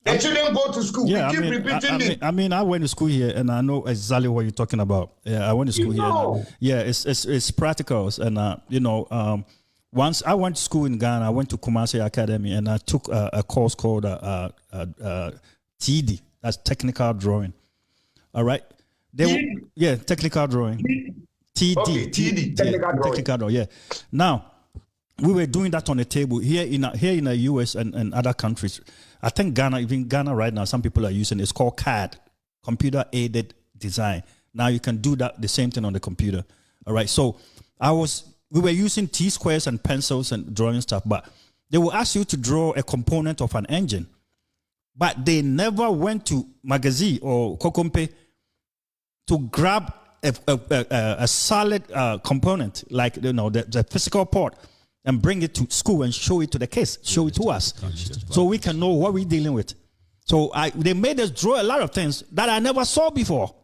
The children go to school. Yeah, we keep repeating it. I went to school here, and I know exactly what you're talking about. Yeah, I went to school here. Yeah, it's practicals, and once I went to school in Ghana, I went to Kumasi Academy, and I took a course called TD. That's technical drawing. All right. Technical drawing. TD. Okay, TD. Technical drawing. Yeah. Now, we were doing that on the table here in the US and other countries. I think even Ghana right now, some people are using it's called CAD, computer aided design. Now you can do the same thing on the computer. All right. So we were using T-squares and pencils and drawing stuff, but they will ask you to draw a component of an engine. But they never went to Magazine or Kokompe to grab a solid component, like the physical part, and bring it to school and show it to the kids, show it to us, so we can know what we're dealing with. So they made us draw a lot of things that I never saw before.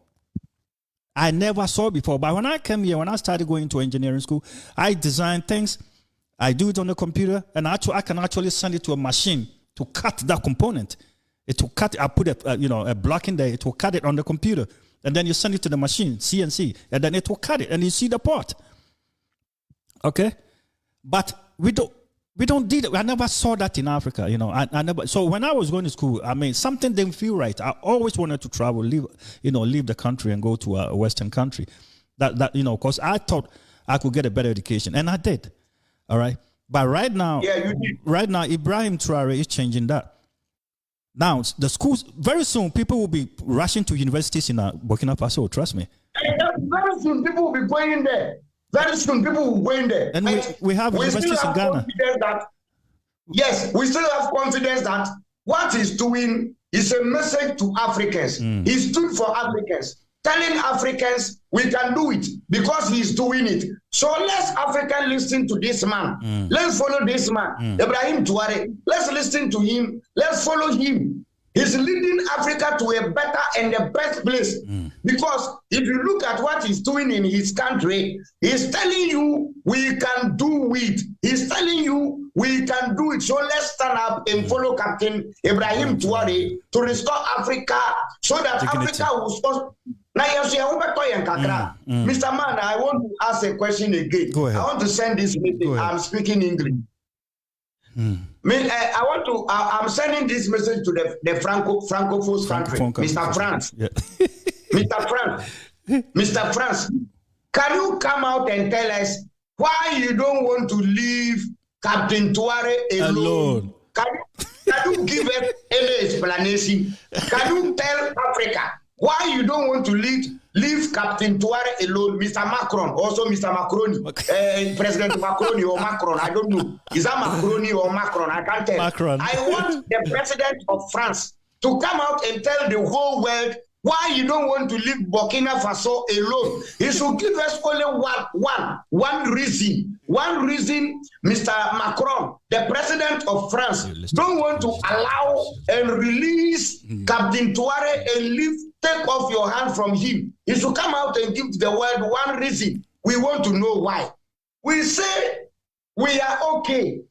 But when I came here, when I started going to engineering school, I design things. I do it on the computer, and I can actually send it to a machine to cut that component. It will cut. I put a block in there. It will cut it on the computer, and then you send it to the machine, CNC, and then it will cut it, and you see the part. Okay. But we don't do that. I never saw that in Africa, I never. So when I was going to school, something didn't feel right. I always wanted to travel, leave the country and go to a Western country. Because I thought I could get a better education, and I did. All right. But right now, Ibrahim Traore is changing that. Now the schools, very soon, people will be rushing to universities in Burkina Faso. Trust me. Very soon, people will be going there. Very soon, people will go in there. And we have universities in Ghana. Yes, we still have confidence that what he's doing is a message to Africans. He stood for Africans, telling Africans we can do it because he's doing it. So let's Africans listen to this man. Let's follow this man, Ibrahim Traore. Let's listen to him. Let's follow him. He's leading Africa to a better and the best place. Because if you look at what he's doing in his country, he's telling you we can do it. He's telling you we can do it. So let's stand up and follow Captain Ibrahim Traore to restore Africa so that Dignity. Africa will stop. Now, Mr. Man, I want to ask a question again. Go ahead. I want to send this message. I'm speaking English. I'm sending this message to the Francophone country, Mr. France. Yeah. Mr. France, can you come out and tell us why you don't want to leave Captain Traore alone? Can you give us any explanation? Can you tell Africa why you don't want to leave Captain Traore alone, Mr. Macron, also Mr. Macron, President Macron or Macron, I don't know. Is that Macron or Macron? I can't tell. Macron. I want the President of France to come out and tell the whole world why you don't want to leave Burkina Faso alone. He should give us only one reason. One reason, Mr. Macron, the President of France, don't want to allow and release Captain Traore and take off your hand from him. He should come out and give the world one reason. We want to know why. We say we are okay.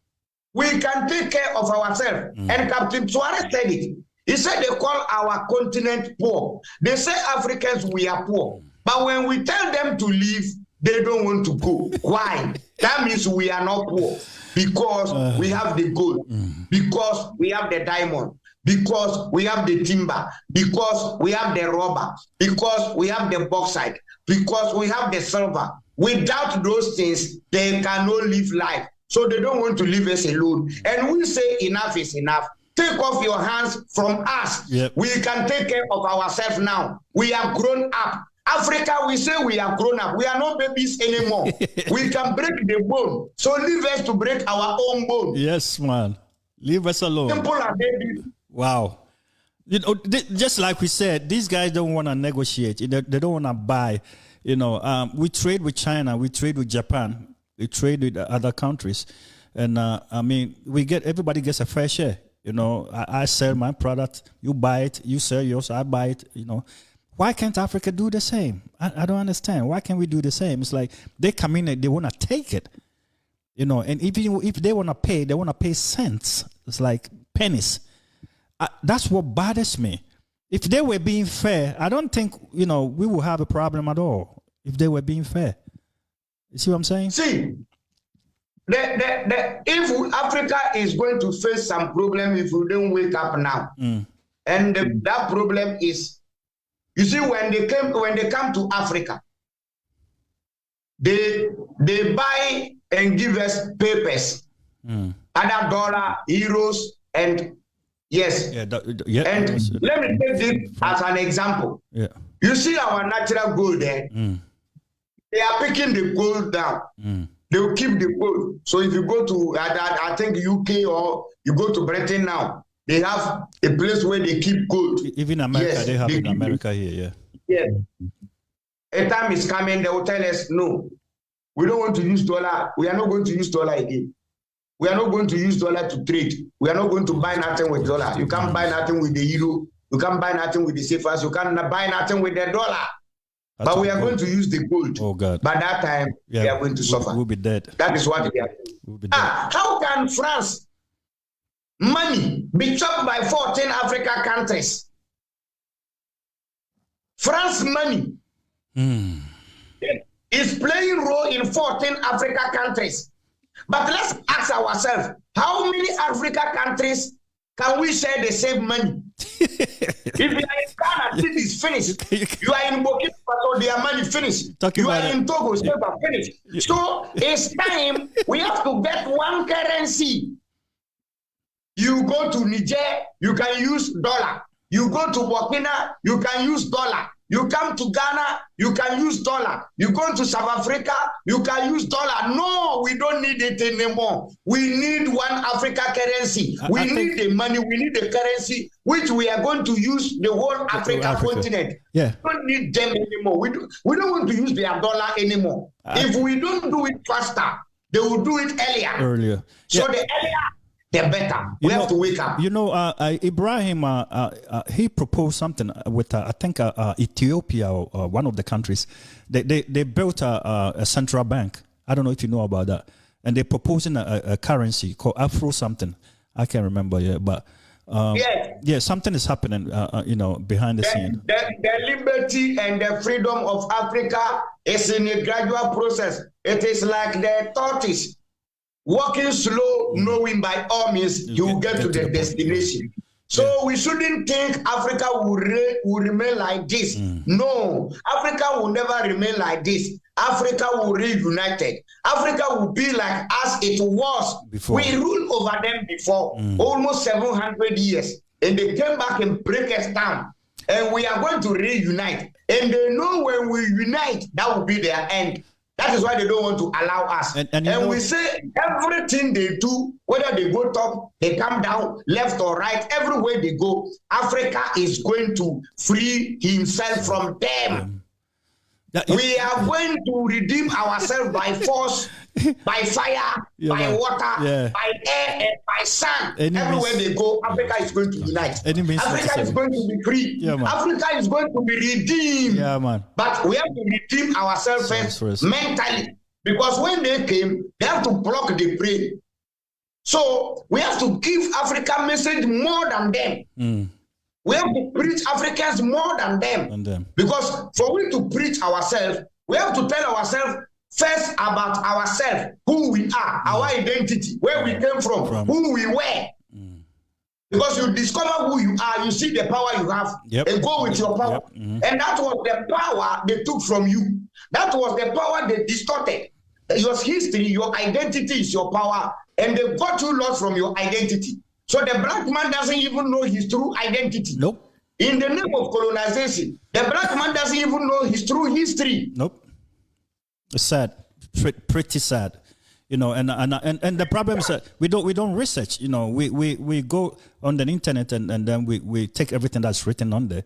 We can take care of ourselves. And Captain Traore said it. He said they call our continent poor. They say Africans, we are poor. But when we tell them to leave, they don't want to go. Why? That means we are not poor. Because we have the gold. Because we have the diamond. Because we have the timber. Because we have the rubber. Because we have the bauxite. Because we have the silver. Without those things, they cannot live life. So they don't want to leave us alone. And we say enough is enough. Take off your hands from us. Yep. We can take care of ourselves now. We are grown up. Africa, we say we are grown up. We are not babies anymore. We can break the bone. So leave us to break our own bone. Yes, man. Leave us alone. Simple as babies. Wow. Just like we said, these guys don't want to negotiate. They don't want to buy. We trade with China. We trade with Japan. We trade with other countries. And, everybody gets a fair share. I sell my product, you buy it, you sell yours, I buy it, Why can't Africa do the same? I don't understand. Why can't we do the same? It's like they come in and they want to take it, and even if they want to pay cents. It's like pennies. That's what bothers me. If they were being fair, I don't think, we will have a problem at all. If they were being fair. You see what I'm saying? See, if Africa is going to face some problem if we don't wake up now, and that problem is, you see, when they come to Africa, they buy and give us papers, other dollar, euros, and yes. And let me take this as an example. Yeah. You see our natural gold there. They are picking the gold down. They will keep the gold. So if you go to, I think UK or you go to Britain now, they have a place where they keep gold. Even America, they have in America here, yeah. A time is coming, they will tell us, no, we don't want to use dollar. We are not going to use dollar again. We are not going to use dollar to trade. We are not going to buy nothing with dollar. You can't buy nothing with the euro. You can't buy nothing with the CFAs. You can't buy nothing with the dollar. But we are going to use the gold. Oh, God. By that time, we are going to suffer. We'll be dead. That is what we are doing. How can France money be chopped by 14 African countries? France money is playing role in 14 African countries. But let's ask ourselves, how many African countries can we share the same money? If you are in Ghana, it is finished. You are in Burkina Faso, their money finished. You are in Togo, silver finished. So it's time we have to get one currency. You go to Niger, you can use dollar. You go to Burkina, you can use dollar. You come to Ghana, you can use dollar. You go to South Africa, you can use dollar. No, we don't need it anymore. We need one Africa currency. We need the money, we need the currency, which we are going to use the whole Africa continent. Yeah. We don't need them anymore. We don't want to use their dollar anymore. If we don't do it faster, they will do it earlier. So the earlier, the better. We have to wake up. Ibrahim, he proposed something with, I think, Ethiopia or one of the countries. They built a central bank. I don't know if you know about that. And they're proposing a currency called Afro something. I can't remember yet, but something is happening, behind the scene. The liberty and the freedom of Africa is in a gradual process. It is like the tortoise. Walking slow, knowing by all means you will get to the destination. So we shouldn't think Africa will remain like this. No, Africa will never remain like this. Africa will reunited. Africa will be like as it was before. We ruled over them before, almost 700 years. And they came back and break us down. And we are going to reunite. And they know when we unite, that will be their end. That is why they don't want to allow us. And we say everything they do, whether they go top, they come down, left or right, everywhere they go, Africa is going to free himself from them. We are going to redeem ourselves by force, by fire, by water, by air, and by sun. Everywhere they go, Africa is going to unite. Africa is going to be free. Africa is going to be redeemed. But we have to redeem ourselves first mentally. Because when they came, they have to block the brain. So we have to give Africa message more than them. We have to preach Africans more than them. Because for we to preach ourselves, we have to tell ourselves first about ourselves, who we are, our identity, where we came from, who we were. Because you discover who you are, you see the power you have, and go with your power. And that was the power they took from you. That was the power they distorted. Your history, your identity is your power, and they got you lost from your identity. So the black man doesn't even know his true identity. Nope. In the name of colonization, the black man doesn't even know his true history. Nope. It's sad, pretty sad. And the problem is that we don't research. We go on the internet and then we take everything that's written on there.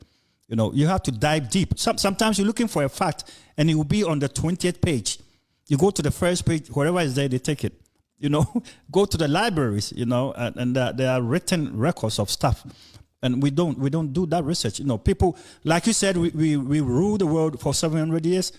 You have to dive deep. Sometimes you're looking for a fact and it will be on the 20th page. You go to the first page, wherever is there, they take it. Go to the libraries, and there are written records of stuff. And we don't do that research. People, like you said, we rule the world for 700 years.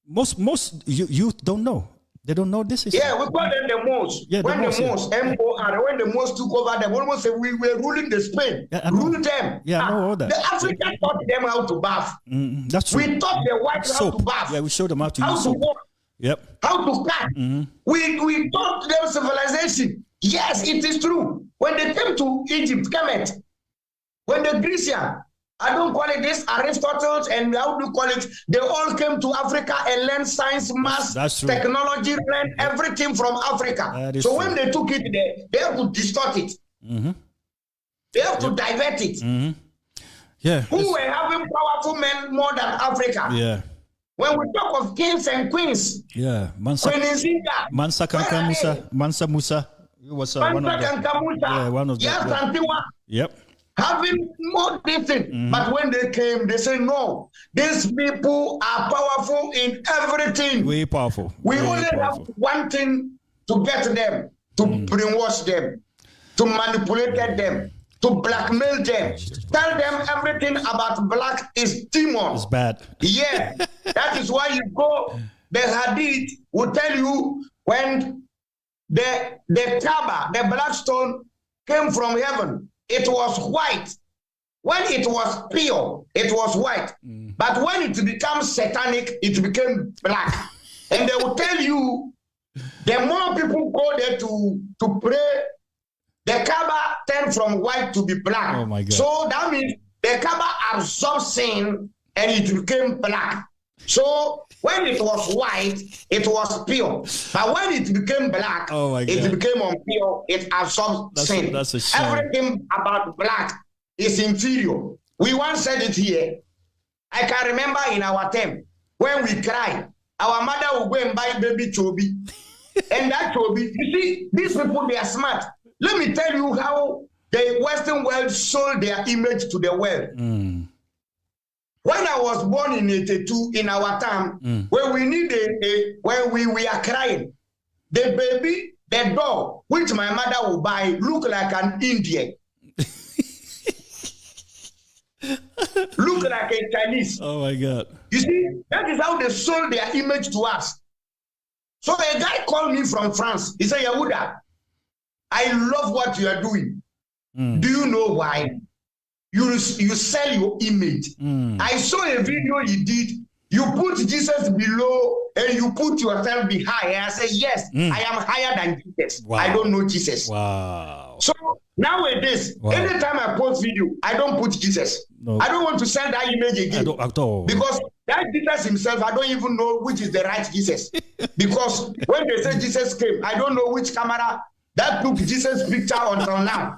Most youth don't know. They don't know this is. Yeah, we call them the Moors. Yeah, when the Moors, M-O-R, when the Moors took over them, almost said we were ruling the Spain. Rule them. Yeah, I know all that. The Africans taught them how to bath. That's true. We taught the whites how to bath. Yeah, we showed them how to use soap. Walk. Yep. How to cut. We taught them civilization. Yes, it is true. When they came to Egypt, Kemet, when the Grecians, I don't call it this, Aristotle, and how do you call it? They all came to Africa and learned science, math, technology, learned everything from Africa. So when they took it there, they have to distort it. They have to divert it. Yeah. Who were having powerful men more than Africa? Yeah. When we talk of kings and queens, Mansa Kanka Musa, Mansa Musa, it was one of them. Yeah, one of them. Yes, Antiwa. Yep. Having more different, but when they came, they said, no, these people are powerful in everything. Way powerful. We only have one thing to get them, to brainwash them, to manipulate them, to blackmail them. Tell them everything about black is demon. It's bad. Yeah, that is why you go, the Hadith will tell you when the Kaaba, the black stone, came from heaven. It was white. When it was pure, it was white. But when it becomes satanic, it became black. And they will tell you, the more people go there to pray, the Kaaba turned from white to be black. Oh my God. So that means the Kaaba absorbed sin and it became black. So when it was white, it was pure. But when it became black, it became impure. It absorbed sin. That's a shame. Everything about black is inferior. We once said it here. I can remember in our time when we cry, our mother will go and buy baby chobi. And that chobi, you see, these people, they are smart. Let me tell you how the Western world sold their image to the world. When I was born in 82, in our time, when we need when we are crying, the baby, the doll, which my mother will buy, look like an Indian. Look like a Chinese. Oh my God. You see, that is how they sold their image to us. So a guy called me from France. He said, Yahuda, I love what you are doing. Do you know why? You sell your image. I saw a video you did. You put Jesus below and you put yourself behind. I said, yes, I am higher than Jesus. Wow. I don't know Jesus. Wow. So nowadays, anytime I post video, I don't put Jesus. No. I don't want to sell that image again. I don't at all. Because that Jesus himself, I don't even know which is the right Jesus. Because when they say Jesus came, I don't know which camera that took Jesus' picture until now.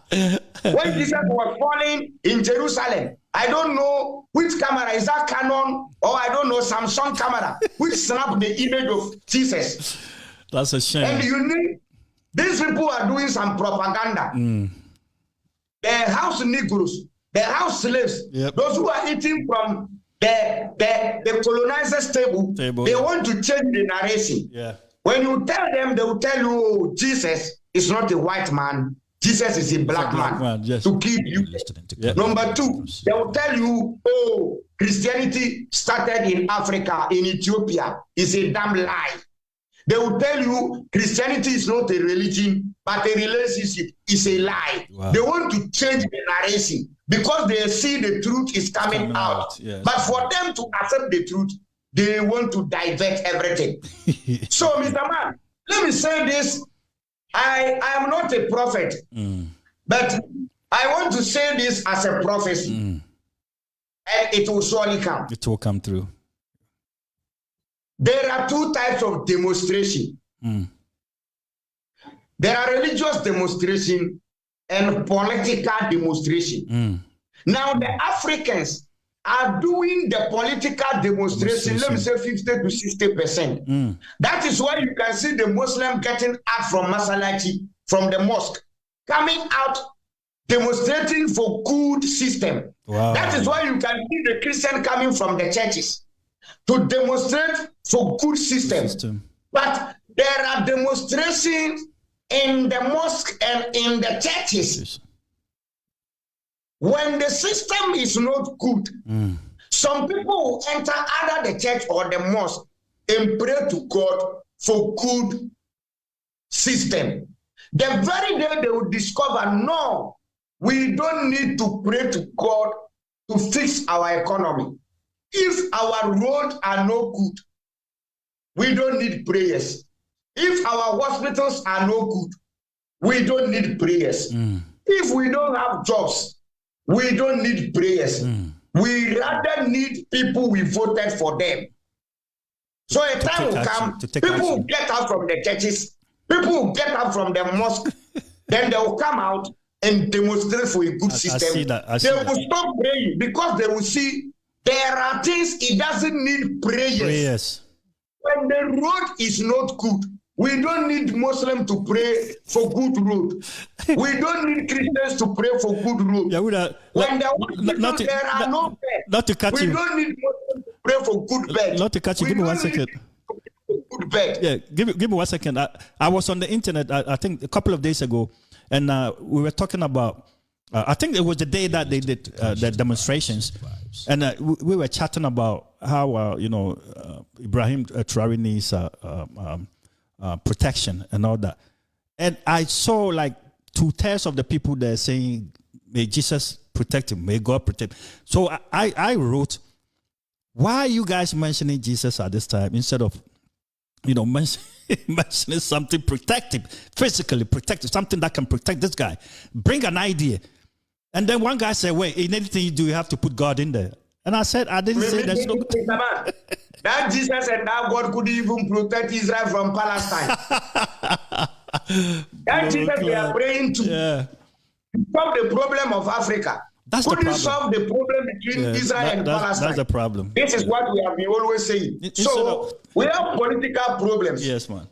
When Jesus was falling in Jerusalem, I don't know which camera, is that Canon or I don't know, Samsung camera, which snapped the image of Jesus. That's a shame. And you need, these people are doing some propaganda. The house Negroes, the house slaves, those who are eating from the colonizers' table, they want to change the narration. Yeah. When you tell them, they will tell you, oh, Jesus is not a white man. Jesus is a black man yes. to keep you. Number two, they will tell you, oh, Christianity started in Africa, in Ethiopia. It's a damn lie. They will tell you Christianity is not a religion, but a relationship is a lie. Wow. They want to change the narration because they see the truth is coming out. Yes. But for them to accept the truth, they want to divert everything. So, Mr. Man, let me say this. I am not a prophet, but I want to say this as a prophecy. And it will surely come. It will come through. There are two types of demonstration. There are religious demonstration and political demonstration. Now, the Africans are doing the political demonstration, let me say 50 to 60%. That is why you can see the Muslim getting out from Masalati, from the mosque, coming out demonstrating for good system. Wow. That is why you can see the Christian coming from the churches to demonstrate for good system. But there are demonstrations in the mosque and in the churches. When the system is not good, some people will enter either the church or the mosque and pray to God for good system. The very day they will discover, no, we don't need to pray to God to fix our economy. If our roads are no good, we don't need prayers. If our hospitals are no good, we don't need prayers. If we don't have jobs, we don't need prayers. We rather need people we voted for them. So a time will come, people will get out from the churches, people will get out from the mosque, then they will come out and demonstrate for a good system. They will stop praying because they will see there are things it doesn't need prayers. When the road is not good, we don't need Muslims to pray for good road. We don't need Christians to pray for good road. When there are no beds, not to cut we don't need Muslims to pray for good beds. Not to cut you, give me 1 second. Good bed. Yeah, give me 1 second. I was on the internet, I think a couple of days ago, and we were talking about, I think it was the day that they did the demonstrations, and we were chatting about how, Ibrahim Traore needs protection and all that. And I saw like 2/3 of the people there saying, may Jesus protect him, may God protect him. So I wrote, why are you guys mentioning Jesus at this time instead of, mentioning something protective, physically protective, something that can protect this guy? Bring an idea. And then one guy said, wait, in anything you do, you have to put God in there. And I said, I didn't say there's no... That Jesus and that God could even protect Israel from Palestine. That Jesus we are praying to solve the problem of Africa. That's couldn't the problem. solve the problem between Israel and Palestine. That's the problem. This is what we have been always saying. So we have political problems. Yes, man.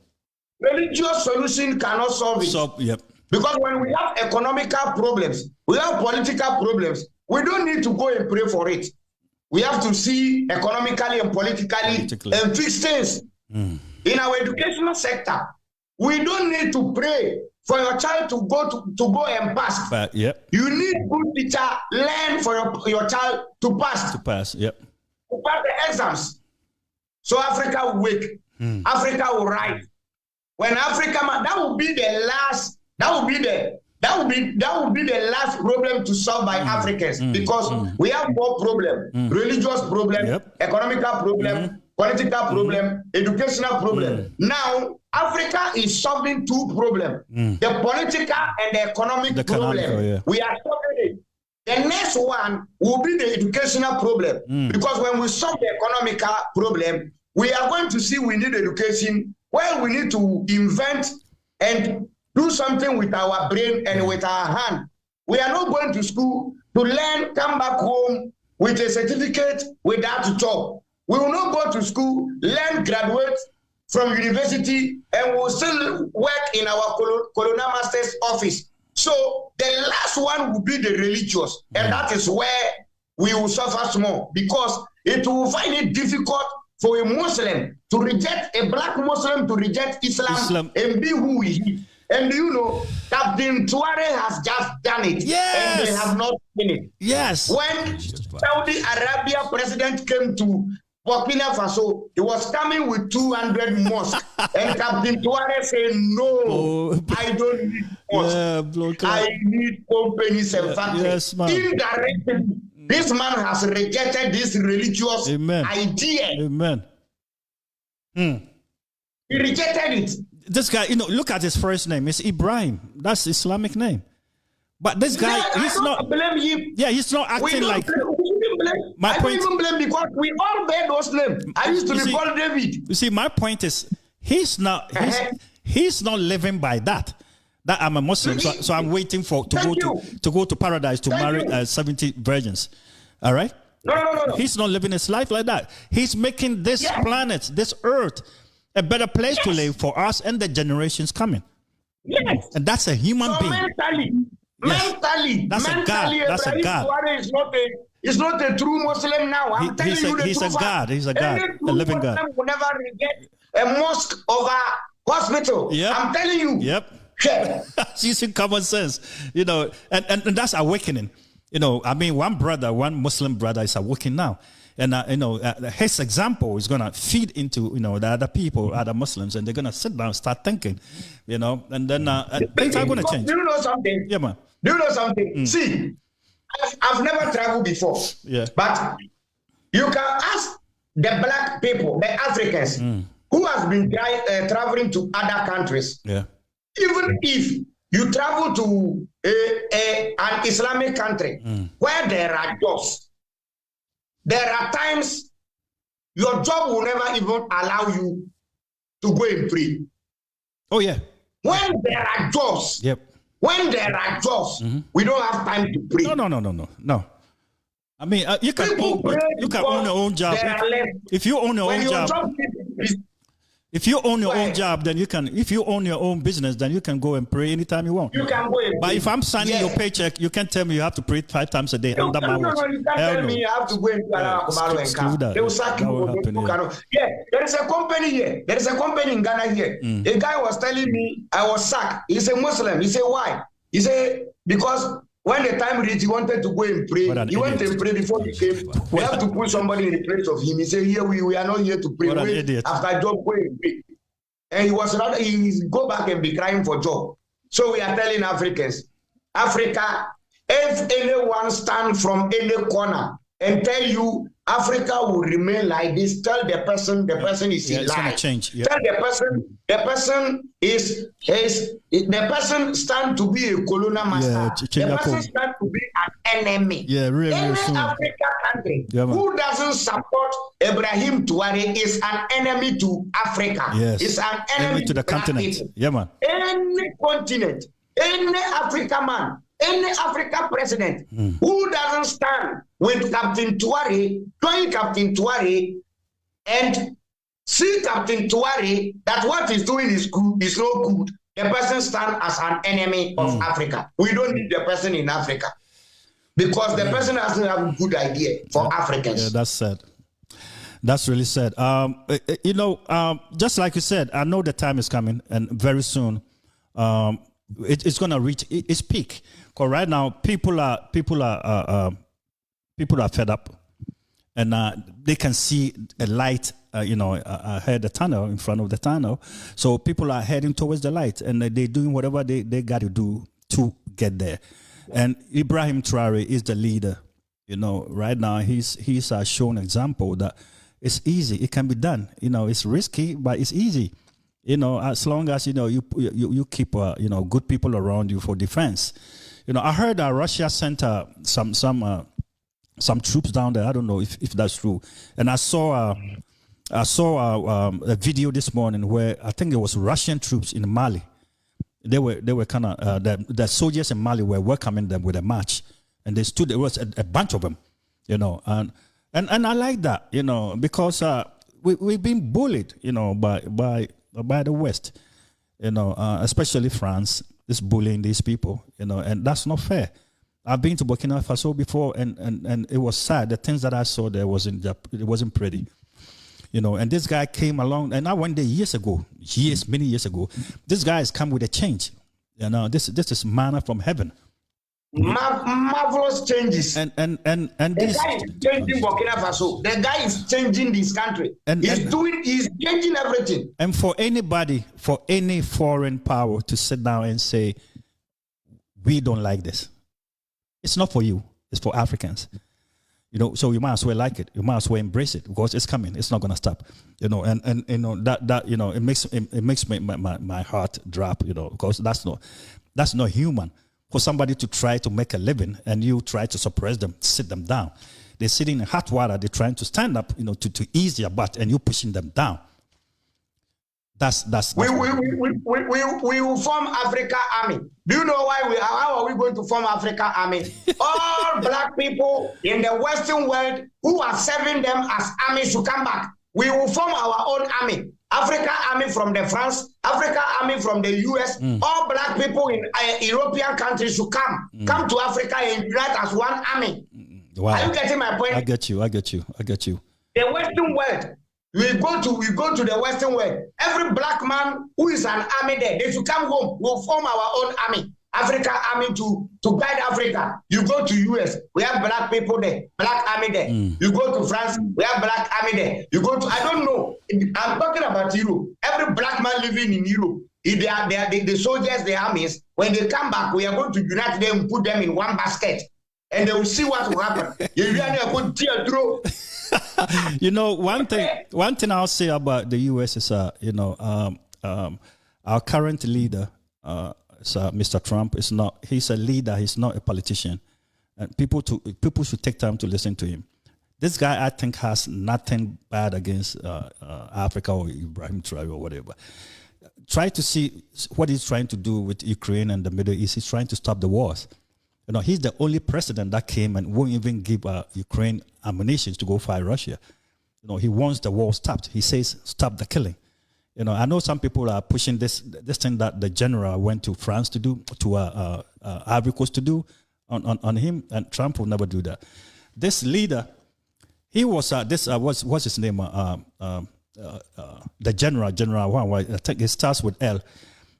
Religious solution cannot solve it. Because when we have economical problems, we have political problems, we don't need to go and pray for it. We have to see economically and politically and fix things. In our educational sector, we don't need to pray for your child to go and pass. You need good teacher, learn for your child to pass. To pass the exams. So Africa will wake. Africa will rise. When Africa, that will be the last. That will be the last problem to solve by Africans, because we have 4 problems: religious problem, economical problem, political problem, educational problem. Now Africa is solving 2 problems: the political and the economic problem. We are solving it. The next one will be the educational problem, because when we solve the economical problem, we are going to see we need education. Well, we need to invent and do something with our brain and with our hand. We are not going to school to learn, come back home with a certificate without a job. We will not go to school, learn, graduate from university, and we'll still work in our colonial master's office. So the last one will be the religious, and that is where we will suffer more, because it will find it difficult for a Muslim to reject, a black Muslim to reject Islam. And be who he is. And Captain Traore has just done it. And they have not seen it. When Saudi Arabia president came to Burkina Faso, he was coming with 200 mosques. And Captain Traore said, no, I don't need mosques. I need companies and factories. Indirectly, this man has rejected this religious idea. He rejected it. This guy, look at his first name. It's Ibrahim. That's Islamic name. But this guy, he's not. Blame him. Yeah, he's not acting like. I don't even blame, because we all bear those names. I used to be called David. You see, my point is, he's not living by that. That I'm a Muslim, so I'm waiting to go to paradise to marry 70 virgins. All right? No. He's not living his life like that. He's making this planet, this earth, a better place to live for us and the generations coming. And that's a human being. Mentally, that's a God. That's a God. Is not a true Muslim now. I'm telling you the truth. He's a God. He's a God. A living God. Muslim will never reject a mosque over hospital. I'm telling you. It's using common sense, and that's awakening. One Muslim brother is awakening now. And his example is gonna feed into the other people, other Muslims, and they're gonna sit down, start thinking, and then things are gonna change. Do you know something? Yeah, man. Do you know something? See, I've never traveled before. Yeah. But you can ask the black people, the Africans, who has been traveling to other countries. Yeah. Even if you travel to an Islamic country where there are jobs, there are times your job will never even allow you to go and pray. Oh, yeah. When there are jobs, when there are jobs, we don't have time to pray. No. I mean, you can own your own job. If you own your own job, if you own your own job, then you can. If you own your own business, then you can go and pray anytime you want. You can go and pray. But if I'm signing your paycheck, you can't tell me you have to pray 5 times a day under my watch. No, you can't tell me you have to go and pray. They will sack you. Yeah, there is a company here. There is a company in Ghana here. A guy was telling me I was sacked. He's a Muslim. He said, why? He said, because when the time reached, he wanted to go and pray. He went and prayed before he came. We have to put somebody in the place of him. He said, here we are not here to pray. After job, go and pray. And he go back and be crying for job. So we are telling Africans, Africa, if anyone stand from any corner and tell you Africa will remain like this, tell the person is a lie. Change. Tell the person stand to be a colonial master. The person stand to be an enemy. Yeah, really. Any African country who doesn't support Ibrahim Traore is an enemy to Africa. Yes. It's an enemy to the continent. People. Yeah, man. Any continent, any African man, any African president who doesn't stand with Captain Traore, join Captain Traore, and see Captain Traore that what he's doing is good, is not good, the person stand as an enemy of Africa. We don't need the person in Africa because the person doesn't have a good idea for Africans. Yeah, that's sad. That's really sad. Just like you said, I know the time is coming, and very soon, it's going to reach its peak. Because right now, people are fed up, and they can see a light, ahead the tunnel, in front of the tunnel. So people are heading towards the light, and they're doing whatever they got to do to get there. And Ibrahim Traore is the leader. Right now he's shown example that it's easy. It can be done. It's risky, but it's easy. As long as you keep good people around you for defense. I heard that Russia sent some troops down there. I don't know if that's true. And I saw a video this morning where I think it was Russian troops in Mali. They were kind of the soldiers in Mali were welcoming them with a march, and they stood. There was a bunch of them, and I like that, because we've been bullied, by the West, especially France is bullying these people, and that's not fair. I've been to Burkina Faso before, and it was sad. The things that I saw there it wasn't pretty, and this guy came along, and I went there many years ago. This guy has come with a change, this is manna from heaven. Marvelous changes. And the guy is changing Burkina Faso. The guy is changing this country. He's changing everything. And for any foreign power to sit down and say, we don't like this, it's not for you, it's for Africans. So you might as well like it. You might as well embrace it because it's coming. It's not going to stop. It makes my heart drop. Because that's not human. For somebody to try to make a living and you try to suppress them, sit them down. They're sitting in hot water. They're trying to stand up, to ease their butt, and you're pushing them down. We will form Africa Army. Do you know how are we going to form Africa Army? All black people in the Western world who are serving them as army should come back. We will form our own army. Africa Army from the France, Africa Army from the US, all black people in European countries should come to Africa and unite as one army. Wow. Are you getting my point? I get you. The Western world, we go to the Western world. Every black man who is an army there, they should come home. We'll form our own army. Africa army to guide Africa. You go to US, we have black people there, black army there. You go to France, we have black army there. You go to, I don't know, I'm talking about Europe. Every black man living in Europe, if they are the soldiers, the armies, when they come back, we are going to unite them and put them in one basket. And they will see what will happen. You know, one thing I'll say about the U.S. is, our current leader, Mr. Trump, he's a leader. He's not a politician. And people should take time to listen to him. This guy, I think, has nothing bad against Africa or Ibrahim Traore or whatever. Try to see what he's trying to do with Ukraine and the Middle East. He's trying to stop the wars. You know, he's the only president that came and won't even give Ukraine ammunition to go fight Russia. You know, he wants the war stopped. He says, stop the killing. You know, I know some people are pushing this thing that the general went to France to do, to Ivory Coast to do on him, and Trump will never do that. This leader, he was, what's his name? The general, I think it starts with L.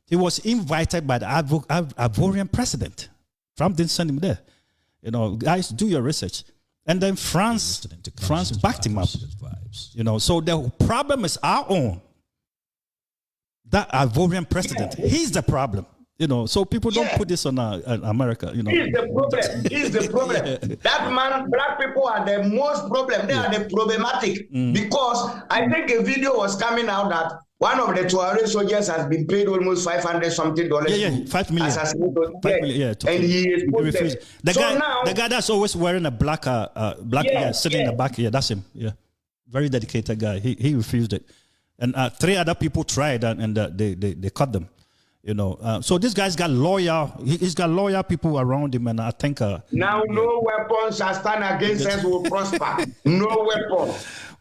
He was invited by the Ivorian president. Trump didn't send him there. You know, guys, do your research. And then France backed him up. You know, so the problem is our own. That Ivorian president, he's the problem. You know, so people don't put this on America. You know, he's the problem. He's the problem. That man, black people are the most problem. They are the problematic because I think a video was coming out that one of the Traore soldiers has been paid almost $500 something. $5 million. $5 million. And he is refused. The guy that's always wearing a black sitting in the back. Yeah, that's him. Yeah, very dedicated guy. He refused it, and 3 other people tried and they cut them. You know, so this guy's got loyal. He's got loyal people around him, and I think now no weapons shall stand against us will prosper. No weapon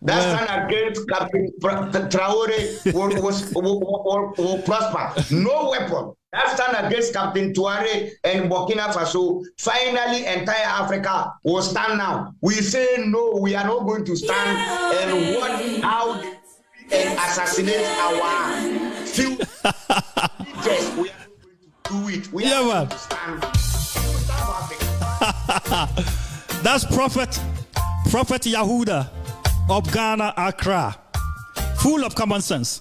that stand against Captain Traore will prosper. No weapon that stand against Captain Traore and Burkina Faso. Finally, entire Africa will stand now. We say no. We are not going to stand and watch how they assassinate our few. Yes, we are not going to do it. We are going to stand. That's Prophet Yahuda of Ghana, Accra. Full of common sense.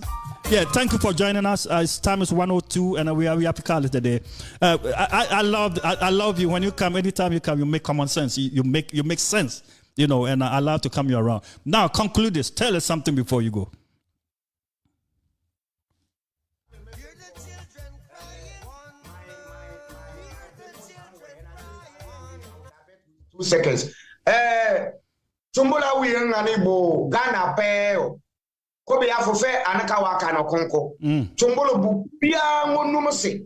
Yeah, thank you for joining us. It's time is 1:02, and we have to call it today. I love you when you come. Anytime you come, you make common sense. You make sense. You know, and I love to come you around. Now conclude this. Tell us something before you go. 2 seconds. Tumbula we ngani bo Ghana peo. Kobe afofe anaka waka no konko. Tumbulu bu bia ngonumse.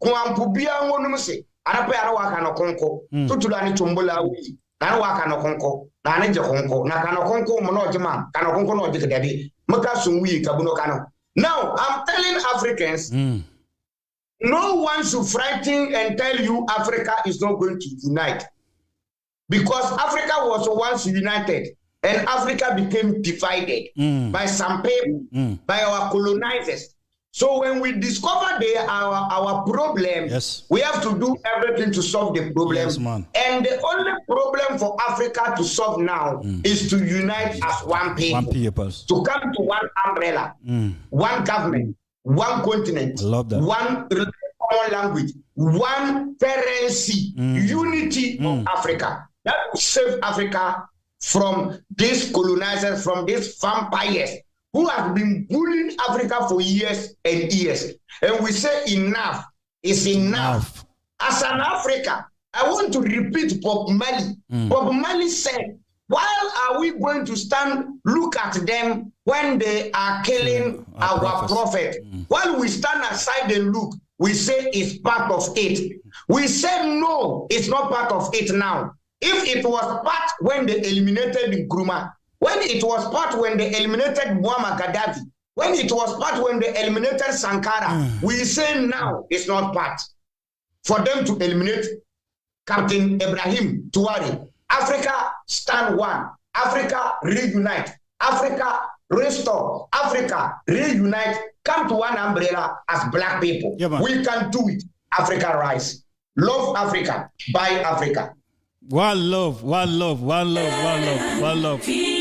Kwampu bia ngonumse. Anape ara waka no konko. Tutula ni tumbula we. Na waka no konko. Na ne je konko. Na kana konko mo no jema. Kana konko no je kedade. Maka sunwi kabuno kano. Now I'm telling Africans no one should frighten and tell you Africa is not going to unite. Because Africa was once united and Africa became divided by some people, by our colonizers. So when we discover our problem, we have to do everything to solve the problem. Yes, and the only problem for Africa to solve now is to unite as one people. To come to one umbrella, one government, one continent, one common language, one currency, unity of Africa. That will save Africa from these colonizers, from these vampires who have been bullying Africa for years and years. And we say enough is enough. As an African, I want to repeat Bob Marley. Bob Marley said, why are we going to stand, look at them when they are killing our prophet? While we stand aside and look, we say it's part of it. We say no, it's not part of it now. If it was part when they eliminated Nkrumah, when it was part when they eliminated Muammar Gaddafi, when it was part when they eliminated Sankara, we say now it's not part. For them to eliminate Captain Ibrahim Traore, Africa stand one, Africa reunite, Africa restore, Africa reunite, come to one umbrella as black people. We can do it. Africa rise. Love Africa. Buy Africa. One love, one love, one love, one love, one love.